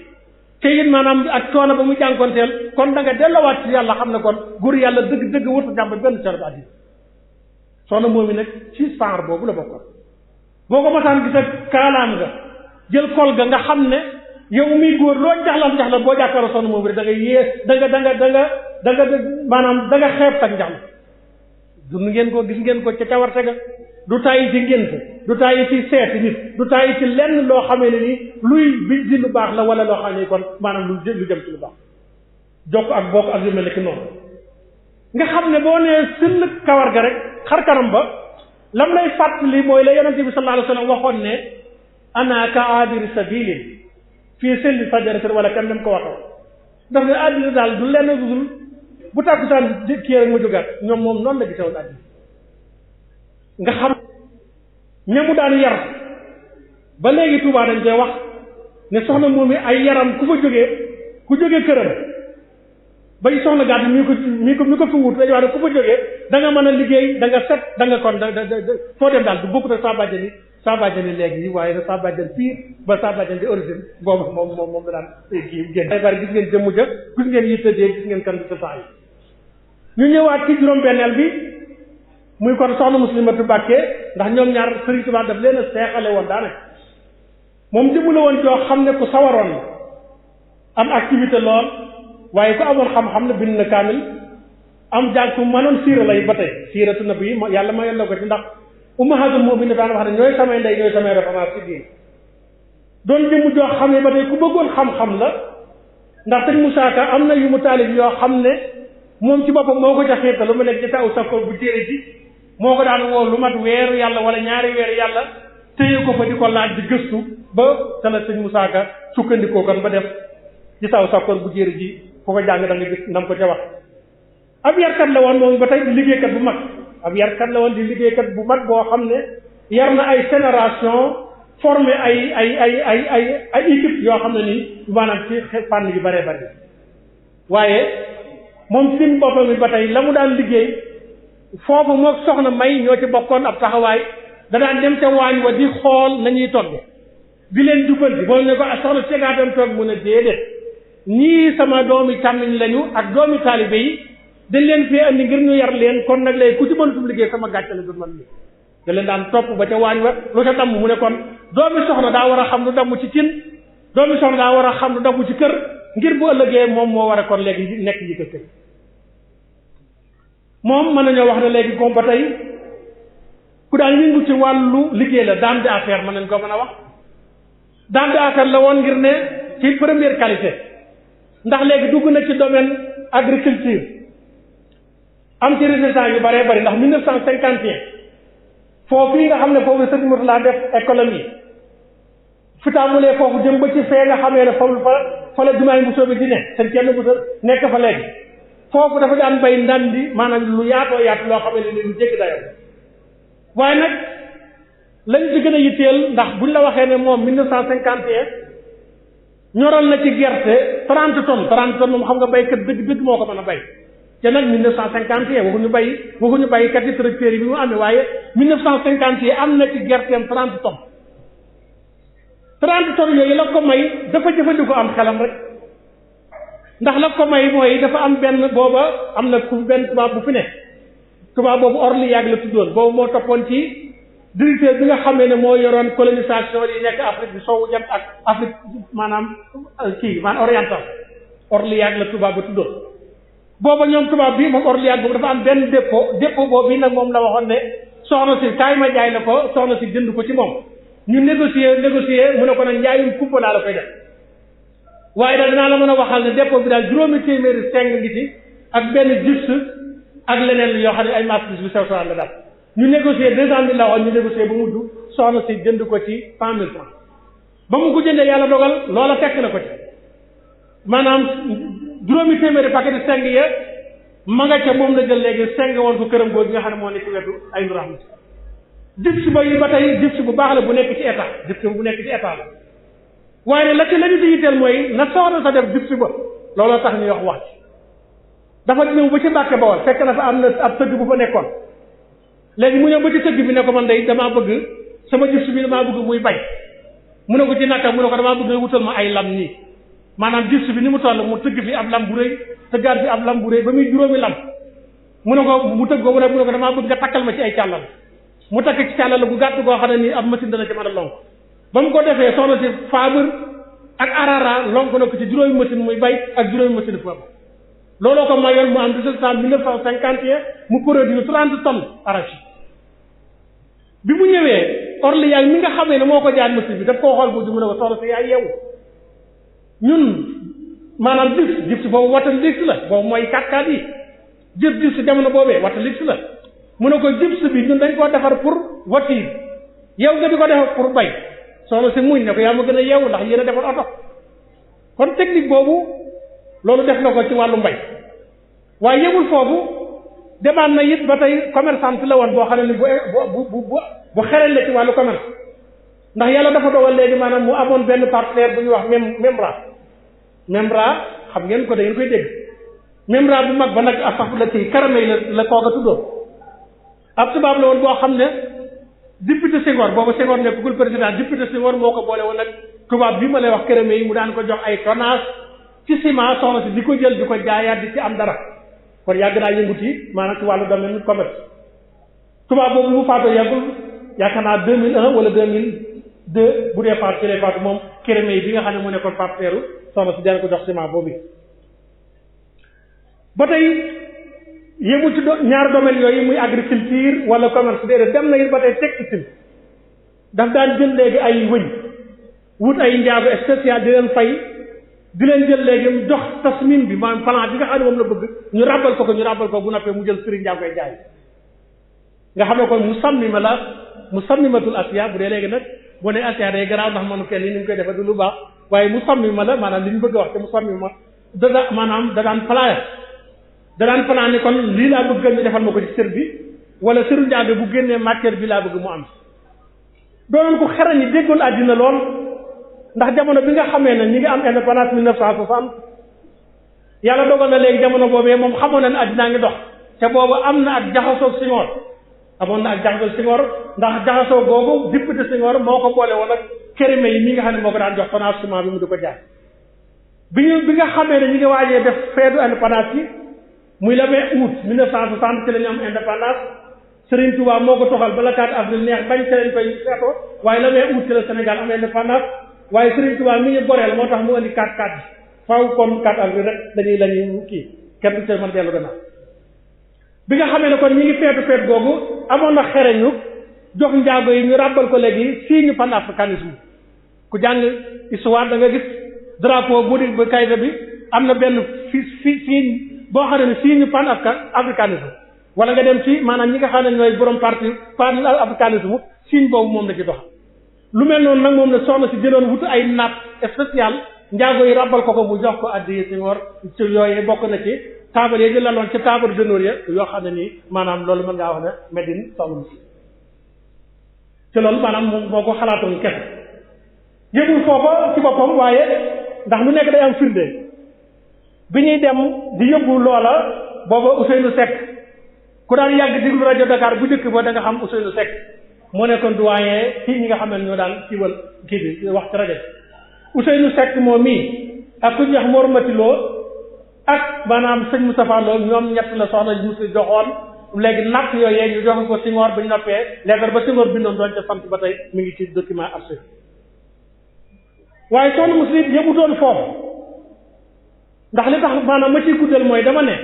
te it maanaam ak coono ba mu jànkonteel kon da nga dellowaat ci yàlla xam ne kon góor yàlla dëgg wërta jàmb benn coono ba àddina soxna moom mi nag ci genre boobu la bokkoon boo ko masaan gis ak kaalaam nga jël kol ga nga xam ne yow muy góor loo jaxlam boo jàkkaaroo soxna moom rek da nga yée da nga maanaam da nga xeeb tak njaxla dund ngeen ko gis ngeen ko ca cawarte ga du tàyyi ci ngénte du tàyyi ci seeti nit du tàyyi ci lenn loo xamee ne ni luy bi di lu baax la wala loo xam ne kon maanaam lu jëm ci lu baax jokk ak bokk ak yu mel ne ki noonu nga xam ne boo nee sëll kawar ga rek xar kanam ba lam lay fàttali mooy la yonente bi sallallahu alayhi wasallam waxoon ne ana ka abiri sabilin fii selli sajaratin wala kan dem ko waxee daf ne àddina daal du lenn dudul bu tàkkusaan kii rek ma jógaat ñoom moom noonu la gisewoon àddina nga xam ñamu daan yar ba léegi Tuubaa dañ koy wax ne soxna moom mi ay yaram ku jógee këram bay soxna gàtt mi ko fi wut dañu wax ne ku fa jógee da nga mën a liggéey da nga set da nga kon foo dem daal du bokkut ak saa bàjjani léegi yi waaye nag saa bàjjan pire ba saa bàjjan di origine boobu moom la daan kii génn ay bari gis ngeen jëmm ja gis ngeen yitte dee gis ngeen kan bi sa saa yi ñu ñëwaat ci juróom-benneel bi muy kon soxna Muslimatu Mbàkke ndax ñoom ñaar Sëriñ Tuubaa daf leen a seexale woon daanaka moom jëmm la woon joo xam ne ku sawaroon la am activité lool waaye ku amoon xam-xam ne bind na kaamil am jàng ku mënoon siira lay ba tey siiratu nabi yi yàlla mayoon na ko ci ndax ummahatul mu'minin daan wax ne ñooy samay ndey ñooy samay référence ci diin doon jëmm joo xam ne ba tey ku bëggoon xam-xam la ndax sëñ Musaa Ka am na yu mu taalif yoo xam ne moom ci boppam moo ko jaxeeta lu mu nekk ci taw sako bu téere ji moo ko daan woo lu mat weeru yàlla wala ñaari weeru yàlla téye ko fa di ko laaj di gëstu ba te la sëñ Moussa Ka sukkandikoo kon ba def ci saw sakkoon bu jéeri ji ku ko jàng da nga gis nam ko ca wax. ab yarkat la woon moom ba tey di liggéeykat bu mag ab yarkat la woon di liggéeykat bu mag boo xam ne yar na ay génération formé ay équipe yoo xam ne nii maanaam ci fànn yu bëree bëri waaye moom sin boppam bi ba tey la mu daan liggéey foofu moo soxna May ñoo ci bokkoon ab taxawaay da daan dem ca waañ wa di xool nañuy togge di leen jubbanti boo ne ko soxna segaatam toog mu ne déedéet ñii sama doomi càmmiñ lañu ak doomi taalibe yi dañ leen fee andi ngir ñu yar leen kon nag lay ku ci mënatul liggéey sama gàcce la du man li da leen daan topp ba ca waañ wa lu ca damm mu ne kon doomi soxna daa war a xam lu damm ci cin doomi soxna daa war a xam lu damm ci kër ngir bu ëllëgee moom moo war a kon léegi nekk ji kër moom mën nañoo wax ne léegi comme ba tey ku daan yëngu ci wàllu liggéey la dame d'affaires mën nañ ko mën a wax dame d'affaires la woon ngir ne ci première qualité ndax léegi dugg na ci domaine agriculture am ci résultat yu bëree bëri ndax 1951 foofu yi nga xam ne foofu sëñ Mourtala def économie fi tàmbalee foofu jëm ba ci fee nga xamee ne foofu fa la jumaay Mbusoo bi di ne seen kenn bu nekk fa léegi foofu dafa daan bay ndandi maanaam lu yaatoo yaatu loo xam ne lu jéggi dayoo waaye nag lañ ci gën a yitteel ndax buñ la waxee ne moom 1951 ñoral na ci gerte 30 tonnes moom xam nga baykat dëgg moo ko mën a bay te nag 1951 waxuñu baykat yi tracteurs yi bi mu amee waaye 1950 am na ci gerteem 30 tonnes 30 tonnes yooyu la ko may dafa jëfandikoo am xelam rek ndax la ko may mooy dafa am benn booba am na ku benn tubaab bu fi ne tubaab boobu Orliac la tuddoon boobu moo toppoon ci directeur bi nga xamee ne moo yoroon colonisation yi nekk Afrique bi soowu jant ak Afrique maanaam oriental Orliac la tubaab ba tuddoon booba ñoom tubaab bi moom Orliac boobu dafa am benn dépôt boobu bi nag moom la waxoon ne soxna si kaay ma jaay la ko soxna si jënd ko ci moom ñu négocier mu ne ko nag njaayum kumpa laa la koy def waaye daal dinaa la mën a waxal ne dépôt bi daal 5 téeméeri seng ngi ci ak benn juste ak leneen yoo xam ne ay marchandises bu sew sewaan la daal ñu négocier 200 000 la waxoon ñu négocier ba mujj soxna si jënd ko ci 100 000 francs ba mu ko jëndee yàlla dogal loola fekk na ko ci maanaam 5 téeméeri paquet seng ya ma nga ca moom la jël léegi seng woon ko këram googu nga xam ne moo nekk ci wetu ay ndox gypse ba yi ba tey gypse bu baax la bu nekk ci état gypse bu nekk ci état la waaye la ci lañu di yitteel mooy na soxna sa def gypse ba looloo tax ñuy wax ci dafa ñëw ba ci Mbàkke Bawol fekk na fa am na ab tëgg bu fa nekkoon léegi mu ñëw ba ci tëgg bi ne ko man day damaa bëgg sama gypse bi damaa bëgg muy bay mu ne ko ci naka mu ne ko damaa bëgg wutal ma ay lam nii maanaam gypse bi ni mu toll mu tëgg fi ab lam bu rëy tëggaat fi ab lam bu rëy ba muy juróomi lam mu ne ko mu tëgg ko mu ne ko damaa bëgg nga takkal ma ci ay càllal mu takk ci càllal bu gàtt goo xam ne nii ab machine dana ci mën a lonk ba mu ko defee soxna si Fabre ak Arara lonk na ko ci juróomi machine muy bay ak juróomi machine foofu looloo ko mayoon mu am résultat 1951 mu produit 30 tonnes arachide bi mu ñëwee Orliac mi nga xamee ne moo ko jaar machine bi daf koo xool bu mu ne ko soxna si yaay yeewu ñun maanaam gypse boobu watal gypse la boobu mooy 4x4 yi gypse jamono boobee watal gypse la mu ne ko gypse bi ñun dañ koo defar pour voiture yow nga di ko defar pour bay soxna si muñ ne ko yaa ma gën a yeewu ndax yéen a defar oto kon technique boobu loolu def na ko ci wàllu mbay waaye yëgul foofu demaat na it ba tey commerçante la woon boo xam ne ni bu xerel la ci wàllu commerce ndax yàlla dafa dogal léegi maanaam mu amoon benn partenaire bu ñuy wax Memra xam ngeen ko da ngeen koy dégg Memra bu mag ba nag a sax la ci Karamay la kooga tuddoon ab tubaab la woon boo xam ne député Senghor boobu Senghor nekkul président député Senghor moo ko boole woon nag tubaab bi ma lay wax Karamay mu daan ko jox ay tonnage ci ciment soxna si di ko jël di ko jaayaat di ci am dara kon yàgg naa yëngut yi maanaam ci wàllu domaine commerce tubaab boobu mu faatoo yàggul yaakaar naa 2001 wala 2002 bu dee faatu ci lay faatu moom Karamay bi nga xam ne mu nekkoon partenaire soxna si daan ko jox ciment boobu ba tey yëngu ci ñaari domaines yooyu muy agriculture wala commerce déedéet dem na it ba tey textile daf daan jël léegi ay wëñ wut ay njaago spécial di leen fay di leen jël léegi jox tasmin bi maanaam plan bi nga xam ne moom la bëgg ñu ràbbal ko bu noppee mu jël sëriñ njaago koy jaay nga xam ne kon mu sàmmimatul asiya bu dee léegi nag bu ne asiya day garaaw ndax manu kenn ni ñu koy defee du lu baax waaye mu sàmmi ma la maanaam li ñu bëgg a wax te mu sàmmi ma da daan plan ni kon lii laa bëgg ñu defal ma ko ci sër bi wala sëru njaabe bu génnee matière bi laa bëgg mu am doonoon ko xerañ yi déggoon àddina lool ndax jamono bi nga xamee ne ñi ngi am indépendance 1960 yàlla dogal na léegi jamono boobee moom xamoon na ne àddinaa ngi dox te boobu am na ak jaxasoo Senghor amoon na ak jaxasoo Senghor ndax jaxasoo googu député Senghor moo ko boole woon ak Kérémé yi mi nga xam ne moo ko daan jox tonnage ciment bi mu di ko jaay bi nga xamee ne ñi ngi waajee def feetu indépendance yi muy le 20 août 1960 ci la ñu am indépendance Serigne Touba moo ko toxal ba le 4 avril neex bañ ci lañ koy feetoo waaye le 20 août ci la Sénégal am indépendance waaye Serigne Touba mi ñu goreel moo tax mu indi 4-4 bi faaw comme 4 avril rek lañuy kii kenn du ci mën dellu gannaaw bi nga xamee ne kon ñi ngi feet googu amoon na xereñu jox njaago yi ñu ràbbal ko léegi signe panafricanisme ku jàng histoire da nga gis drapeau bu di ba kayita bi am na benn signe boo xam ne signe panafricanisme wala nga dem ci maanaam ñi nga xam ne ñooy borom parti panafricanisme signe boobu moom la ci dox lu mel noonu nag moom la soxna si jëloon wutu ay naat spécial njaago yi ràbbal ko mu jox ko addi Senghor ci yooyu bokk na ci taabal yi ñu laloon ci table d'honneur ya yoo xam ne nii maanaam loolu mën ngaa wax ne Medine soxna si te loolu maanaam moo ko xalaatoon kese yëgul foofa ci boppam waaye ndax lu nekk day am firnde bi ñuy dem di yóbbu loola booba Ousseynou Seck ku daan yàgg déglu rajo Dakar bu njëkk ba da nga xam Ousseynou Seck moo nekkoon doyen ci ñi nga xam ne ñoo daan kiiwal kii bi wax ci rajo Ousseynou Seck moom mii ak ku ñuy wax Mor Matiloo ak maanaam sëñ Moustapha Lo ñoom ñett la soxna Moussa joxoon léegi natt yooyu ñu joxe ko Senghor ba ñu noppee lettre ba Senghor bindoon doon ca sant ba tey mi ngi ci document archive waaye soxna Moussa it yëmutoon foofu ndax li tax maanaam ma ciy guddal mooy dama ne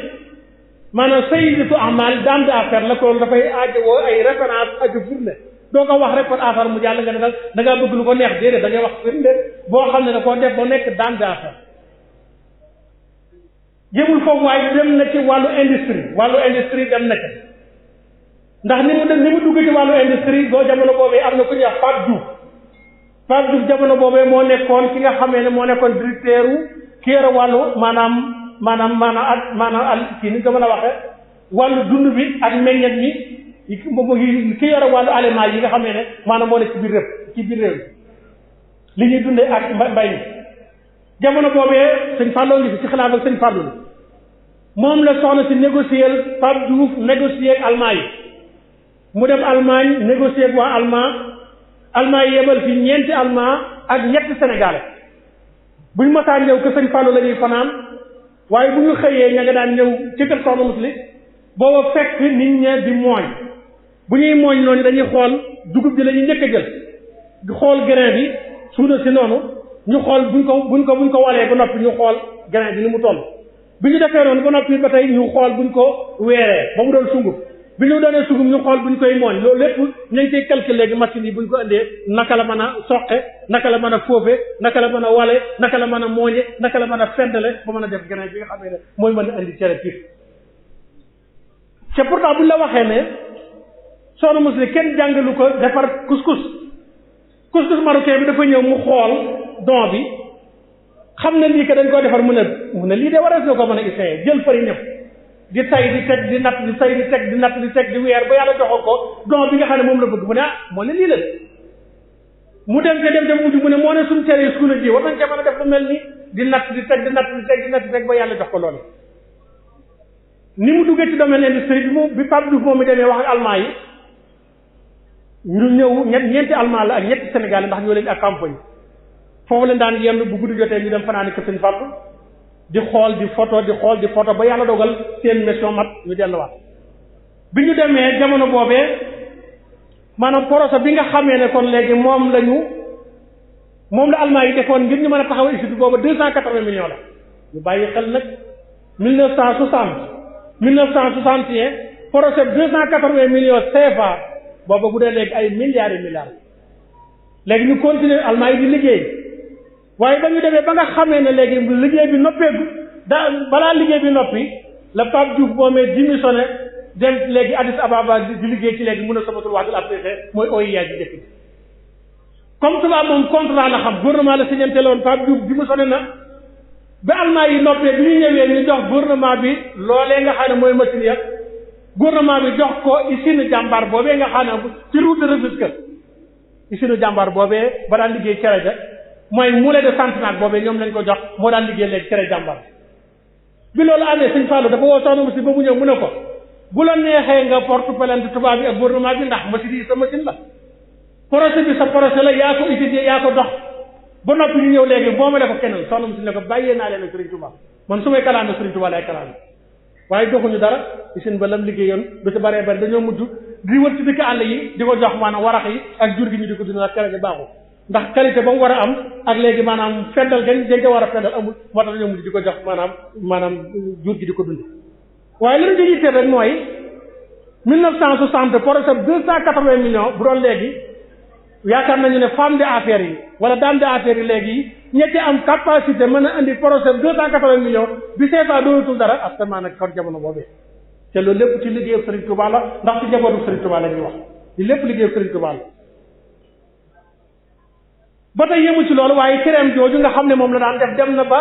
maanaam sayyidatu amal dame d'affaires la ko dafay aajowoo ay référence aju firnde doo ko wax rek par affaire mu jàll nga ne da ngaa bëgg lu ko neex déedéet da ngay wax firnde boo xam ne da koo def ba nekk dame d'affaires jëmul foofu waaye dem na ci wàllu industrie dem na ci ndax ni mu dugg ci wàllu industrie boo jamono boobee am na ku ñuy wax Pape Diouf jamono boobee moo nekkoon ki nga xamee ne moo nekkoon directeur ki yore wàllu maanaam kii ni nga ko mën a waxee wàllu dund bi ak meññet mi ki yore wàllu aliment yi nga xamee ne maanaam moo nekk ci biir réew li ñuy dundee ak mbay mi jamono boobee sëñ Fallou ngi fi ci xilaaf ak sëñ Fallou moom la soxna si négocier Pape Diouf négocier ak Allemagne yi mu dem Allemagne négocier ak waa Allemagne yi yebal fi ñeenti Allemand ak ñetti Sénégalais bu ñu mësaa ñëw kër sëñ Fallou la ñuy fanaan waaye bu ñu xëyee ña nga daan ñëw ci kër soxna Musli booba fekk nit ña di mooñ bu ñuy mooñ noonu dañuy xool dugub ji la ñuy njëkk a jël di xool grain bi suuna si noonu ñu xool buñ ko walee ba noppi ñu xool grain bi ni mu toll bi ñu defee noonu ba noppi ba tey ñu xool buñ ko weeree ba mu doon sungub bi ñu doonee sungub ñu xool buñ koy mooñ loolu lépp ñu ngi koy calculer léegi machine yi buñ ko indee naka la mën a soqe naka la mën a foofe naka la mën a wale naka la mën a mooñe naka la mën a fendale ba mën a def grain bi nga xam ne mooy mën a indi cere piif c'est pourtant buñ la waxee ne soxna Musli kenn jàngalu ko defar couscous marocain bi dafa ñëw mu xool don bi xam ne lii que dañ koy defar mu ne lii de warees na ko mën a essayer jël farine di tay di teg di natt di tay di teg di natt di teg di weer ba yàlla joxoon ko don bi nga xam ne moom la bëgg mu ne moo ne lii la mu dem mujj mu ne moo ne suñu cere suuna ji war nañ ca mën a def lu mel ni di natt di teg di natt di teg di natt di teg ba yàlla jox ko loolu ni mu duggee ci domaine industrie bi Pape Diouf moom mi demee wax ak allemand yi ñu ñëw ñeenti allemand la ak ñetti sénégalais ndax ñoo leen ak campagne foofu leen daan yenn bu guddi jotee ñu dem fanaani kër sëñ Fall di xool di photo ba yàlla dogal seen mission mat ñu delluwaat bi ñu demee jamono boobee maanaam projet bi nga xamee ne kon léegi moom la allemand yi defoon ngir ñu mën a taxaw institut boobu 280 millions la ñu bàyyi xel nag 1961 projet 280 millions CFA booba bu dee léegi ay milliards et milliards léegi ñu continuer allemand yi di liggéey waaye ba ñu demee ba nga xamee ne léegi liggéey bi noppeegu balaa liggéey bi noppi la Pape Diouf moomee démissionné dem léegi Addis Ababa di liggéey ci léegi mun a sabatul wax dul Afrique mooy OIA ji njëkk bi comme tubaab moom contrat la xam gouvernement la signante loon Pape Diouf bi mu sonné na ba allemand yi noppee bi ñu ñëwee ñu jox gouvernement bi loolee nga xam ne mooy machine ya gouvernement bi jox ko usine jàmbaar boobee nga xam ne ci route de Rufisque usine jàmbaar boobee ba daan liggéey cere ja mooy moulin de Centenaire boobee ñoom lañ ko jox moo daan liggéey léegi cere jàmbaar bi loolu amee sëñ Fallou dafa woo soxna si ba mu ñëw mu ne ko bu la neexee nga porte plainte tubaab bi ak gouvernement bi ndax machine yi sa machine la projet bi sa projet la yaa ko étudier yaa ko dox ba noppi ñu ñëw léegi boo ma ne ko keneen soxna si ne ko bàyyee naa leen ak Serigne Touba man su may kalaame Serigne Touba lay kalaame waaye doxuñu dara usine ba lam liggéeyoon du ci baree bari dañoo mujj di wër ci dëkk àll yi di ko jox maanaam warax yi ak jur gi ñu di ko dund ak kere gi baaxul ndax qualité ba mu war a am ak léegi maanaam feddal gañ dañ ko war a feddal amul moo tax dañoo mujj di ko jox maanaam jur gi di ko dund waaye li ñu di yitteel rek mooy 1960 projet 280 millions bu doon léegi yaakaar nañu ne femme d'affaires yi wala dame d'affaires yi léegi ñetti am capacité mën a indi projet 280 millions bi CFA doonatul dara actuellement nag kon jamono boobee te loolu lépp ci liggéeyu Serigne Touba la ndax ci njabootu Serigne Touba la ñuy wax li lépp liggéeyu Serigne Touba la ba tey yëmu ci loolu waaye këram jooju nga xam ne moom la daan def dem na ba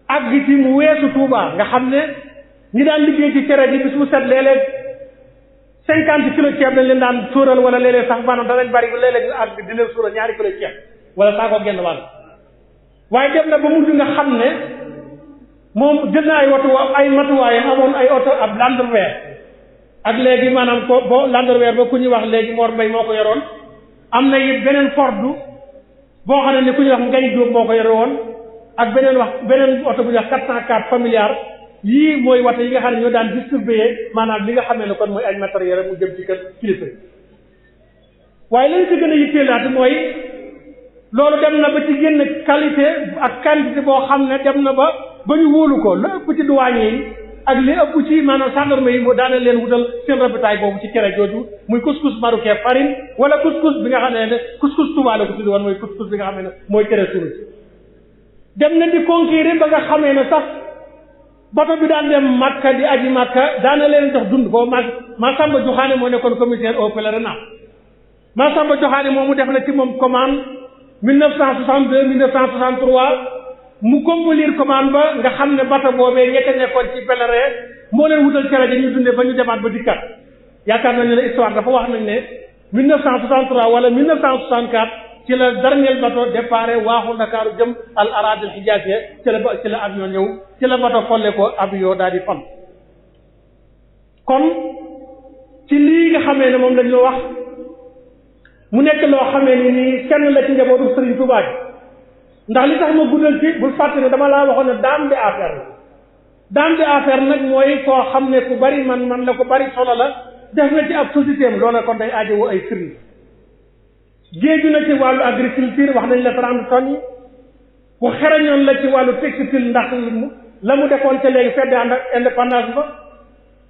àgg ci mu weesu Touba nga xam ne ñi daan liggéey ci cere ji bis bu set léeg-léeg 50 kilos ceeb dañ leen daan suural wala léeg-léeg sax maanaam danañ bari léeg-léeg ñu àgg di leen suural ñaari kilos ceeb wala saa ko genn wàll waaye dem na ba mujj nga xam ne moom jël na ay matuwaayam amoon ay oto ab Land Rover ak léegi maanaam ko bo Land Rover ba ku ñuy wax léegi Mor Mbaye moo ko yoroon am na it beneen Ford boo xam ne ni ku ñuy wax Ngañ Diop moo ko yore woon ak beneen oto bu ñuy wax 404 familiar yii mooy wate yi nga xam ne ñoo daan distribuer maanaam li nga xamee ne kon mooy ay matériel mu jëm ci kër kilifa waaye lañ ci gën a yitteelaat mooy loolu dem na ba ci génn qualité ak quantité boo xam ne dem na ba ñu wóolu ko la ëpp ci douane yi ak li ëpp ci maanaam gendarmerie yi mu daana leen wutal seen rabitaay boobu ci cere jooju muy couscous marocain farine wala couscous bi nga xam ne couscous Touba la ko tudd woon mooy couscous bi nga xam ne mooy cere sunu dem na di conquérir ba nga xamee ne sax bato bi daan dem Makka di aji Makka daana leen jox dund boobu Massamba Joxaane moo nekkoon commissaire au pèlerinage Massamba Joxaane moom mu def na ci moom commande 1962 1963 mu accomplir commande ba nga xam ne bato boobee ñette nekkoon ci pèlerin moo leen wutal cere ja ñuy dundee ba ñu demaat ba dikkat yaakaar nañu ne histoire dafa wax nañ ne 1963 wala 1964 ci la dernier bateau départ waaxu Ndakaaru jëm al aradil hijaziya ci la avion ñëw ci la bateau folle ko avion daal di fan kon ci lii nga xamee ne moom lañu wax mu nekk loo xamee ni nii kenn la ci njabootu Serigne Touba ndax li tax ma guddal ci bul fàtte ne dama laa waxoon ne dame d'affaires la dame d'affaires nag mooy koo xam ne ku bari man la ku bari solo la def na ci ab société am loola kon day aajowoo ay firnde géeju na ci wàllu agriculture wax nañ la 30 tonnes yi ku xerañoon la ci wàllu textile ndax la mu defoon ca léegi fedde ànd ak indépendance ba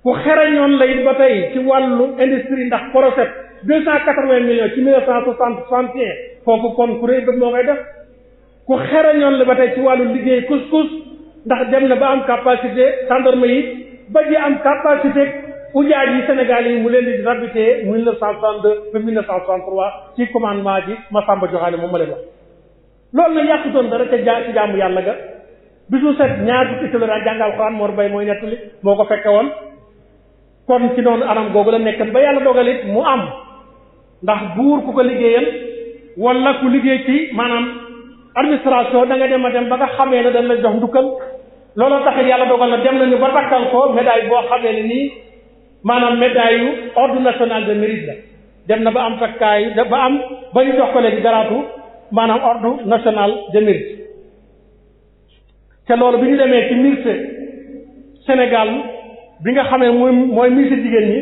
ku xerañoon la it ba tey ci wàllu industrie ndax projet 280 millions ci 1961 kooku kon ku réy bët moo koy def ku xerañoon la ba tey ci wàllu liggéey couscous ndax dem na ba am capacité gendarmerie yi ba ji am capacité ujaaj yi Sénégal yi mu leen di rabité 1962 ba 1963 ci commandement ji Massamba Joxaane moom ma leen wax loolu nag yàqutoon dara ca ci jaamu yàlla ga bisu set ñaar fukki kilo daan jàngal Alxuraan Mor Bay mooy nettali moo ko fekke woon kon ci noonu anam googu la nekkan ba yàlla dogalit mu am ndax buur ku ko liggéeyal wala ku liggéey ci maanaam administration da nga dem a dem ba nga xamee ne dañ la jox ndukkal looloo taxit yàlla dogal na dem nañu ba takkal ko médaille boo xamee ne nii maanaam médaille yu ordre national de mérite la dem na ba am takkaay ba ñu jox ko léegi garaatu maanaam ordre national de mérite te loolu bi ñu demee ci ministère Sénégal bi nga xamee mooy ministre jigéen ñi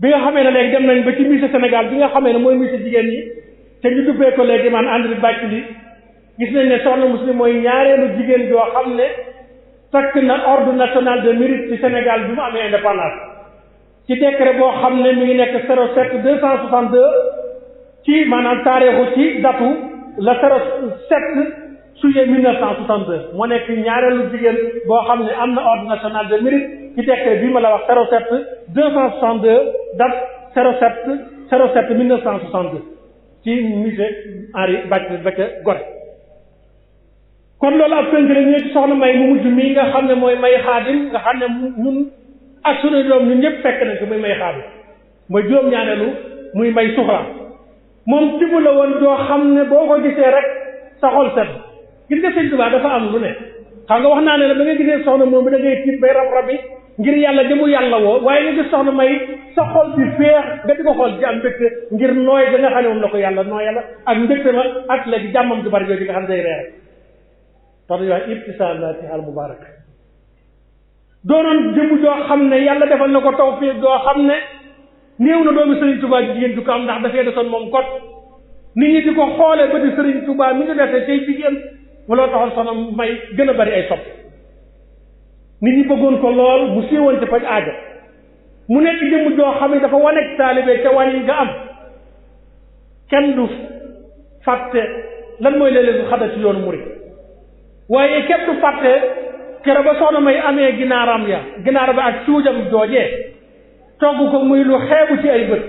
bi nga xamee ne léegi dem nañ ba ci ministère Sénégal bi nga xamee ne mooy ministre jigéen ñi te ñu duppee ko léegi man André Bathily gis nañ ne soxna Muslim mooy ñaareelu jigéen joo xam ne takk na ordre national de mérite ci Sénégal bi mu amee indépendance ci décret boo xam ne mi ngi nekk 07 262 ci maanaam taarixu ci datu la 07 juillet 1962 moo nekk ñaareelu jigéen boo xam ne am na ordre national de mérite ci décret bi ma la wax 07 262 date 07 07 1962 ci musée Henri Baptiste ba ca Gorée. kon loolu ab tënk la ñu ci soxna May mu mujj mii nga xam ne mooy May Xaadim nga xam ne ñun ak sunu doom ñun ñëpp fekk nañ ko muy May Xaadim mooy juróom-ñaareelu muy May Suxra moom tibb la woon doo xam ne boo ko gisee rek sa xol set gis nga Sëñ Tuubaa dafa am lu ne xam nga wax naa ne la ba nga gisee soxna moom bi da ngay tiit bay rab-rabi ngir yàlla jëmu yàlla woo waaye nga gis soxna May sa xol bi féex nga di ko xool ci am mbégte ngir nooy da nga xam ne moom la ko yàlla nooy yàlla ak mbégte ma ak léegi jàmmam ju bari jooju nga xam ne day reer tax dañuy wax ibtisaamaati al mubarak doonoon jëmm joo xam ne yàlla defal na ko tawfiq doo xam ne néew na doomi Serigne Touba jigéen ju ko am ndax dafay desoon moom kot nit ñi di ko xoolee ba di Serigne Touba mi ngi dese tey jigéen waloo taxoon soxna May gën a bari ay sopp nit ñi bëggoon ko lool mu siiwoon ci faj aajo mu nekk jëmm joo xam ne dafa waneeg taalibe ca wàññi nga am kenn du fàtte lan mooy léeg-léeg xada ci yoonu murid waaye képp du fàtte kero ba soxna May amee ginaar ba ak cuujam joojee togg ko muy lu xeebu ci ay bët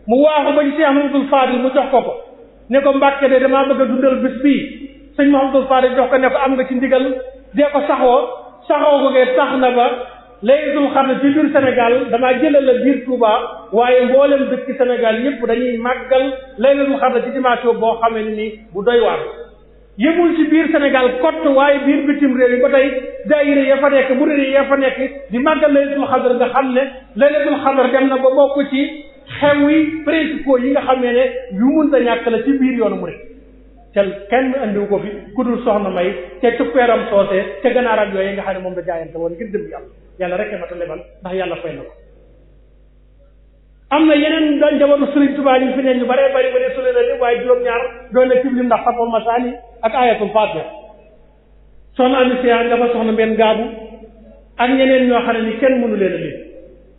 mu waaxu ba ci Cheikh Mahamadul Fadil mu jox ko ne ko Mbàkke de damaa bëgg a dundal bés bii sëñ Mahamadul Fadil jox ko ne ko am nga ci ndigal dee ko saxoo ko ngee tax na ba laylatul xadr ci biir Sénégal damaa jëlal la biir Touba waaye mboolem dëkk Sénégal yépp dañuy màggal laylatul xadr ci dimension boo xamee ne ni bu doy waar yëmul ci biir Sénégal kott waaye biir bitim réew yi ba tey daayira ya fa nekk murid ya fa nekk di màggal laylatul xadr nga xam ne laylatul xadr dem na ba bokk ci xew yi principaux yi nga xam ne yu mun ta ñàkk la ci biir yoonu murid te kenn andiwu ko fi ku dul soxna May te cuppeeram soosee te ganaar ak yooyu nga xam ne moom la jaayante woon ngir jëm yàlla rek ma ta lebal ndax yàlla fay na ko am na yeneen da njabootu Sëriñ Tuubaa ñu fi ne ñu bare bari ba ne su leen waaye juróom-ñaar doon na cib lim ndax Fatul Masaani ak ayatul Faatiha soxna Amy Seya nga fa soxna Mbène Gaabu ak ñeneen ñoo xam ne ni kenn mënu leen a lim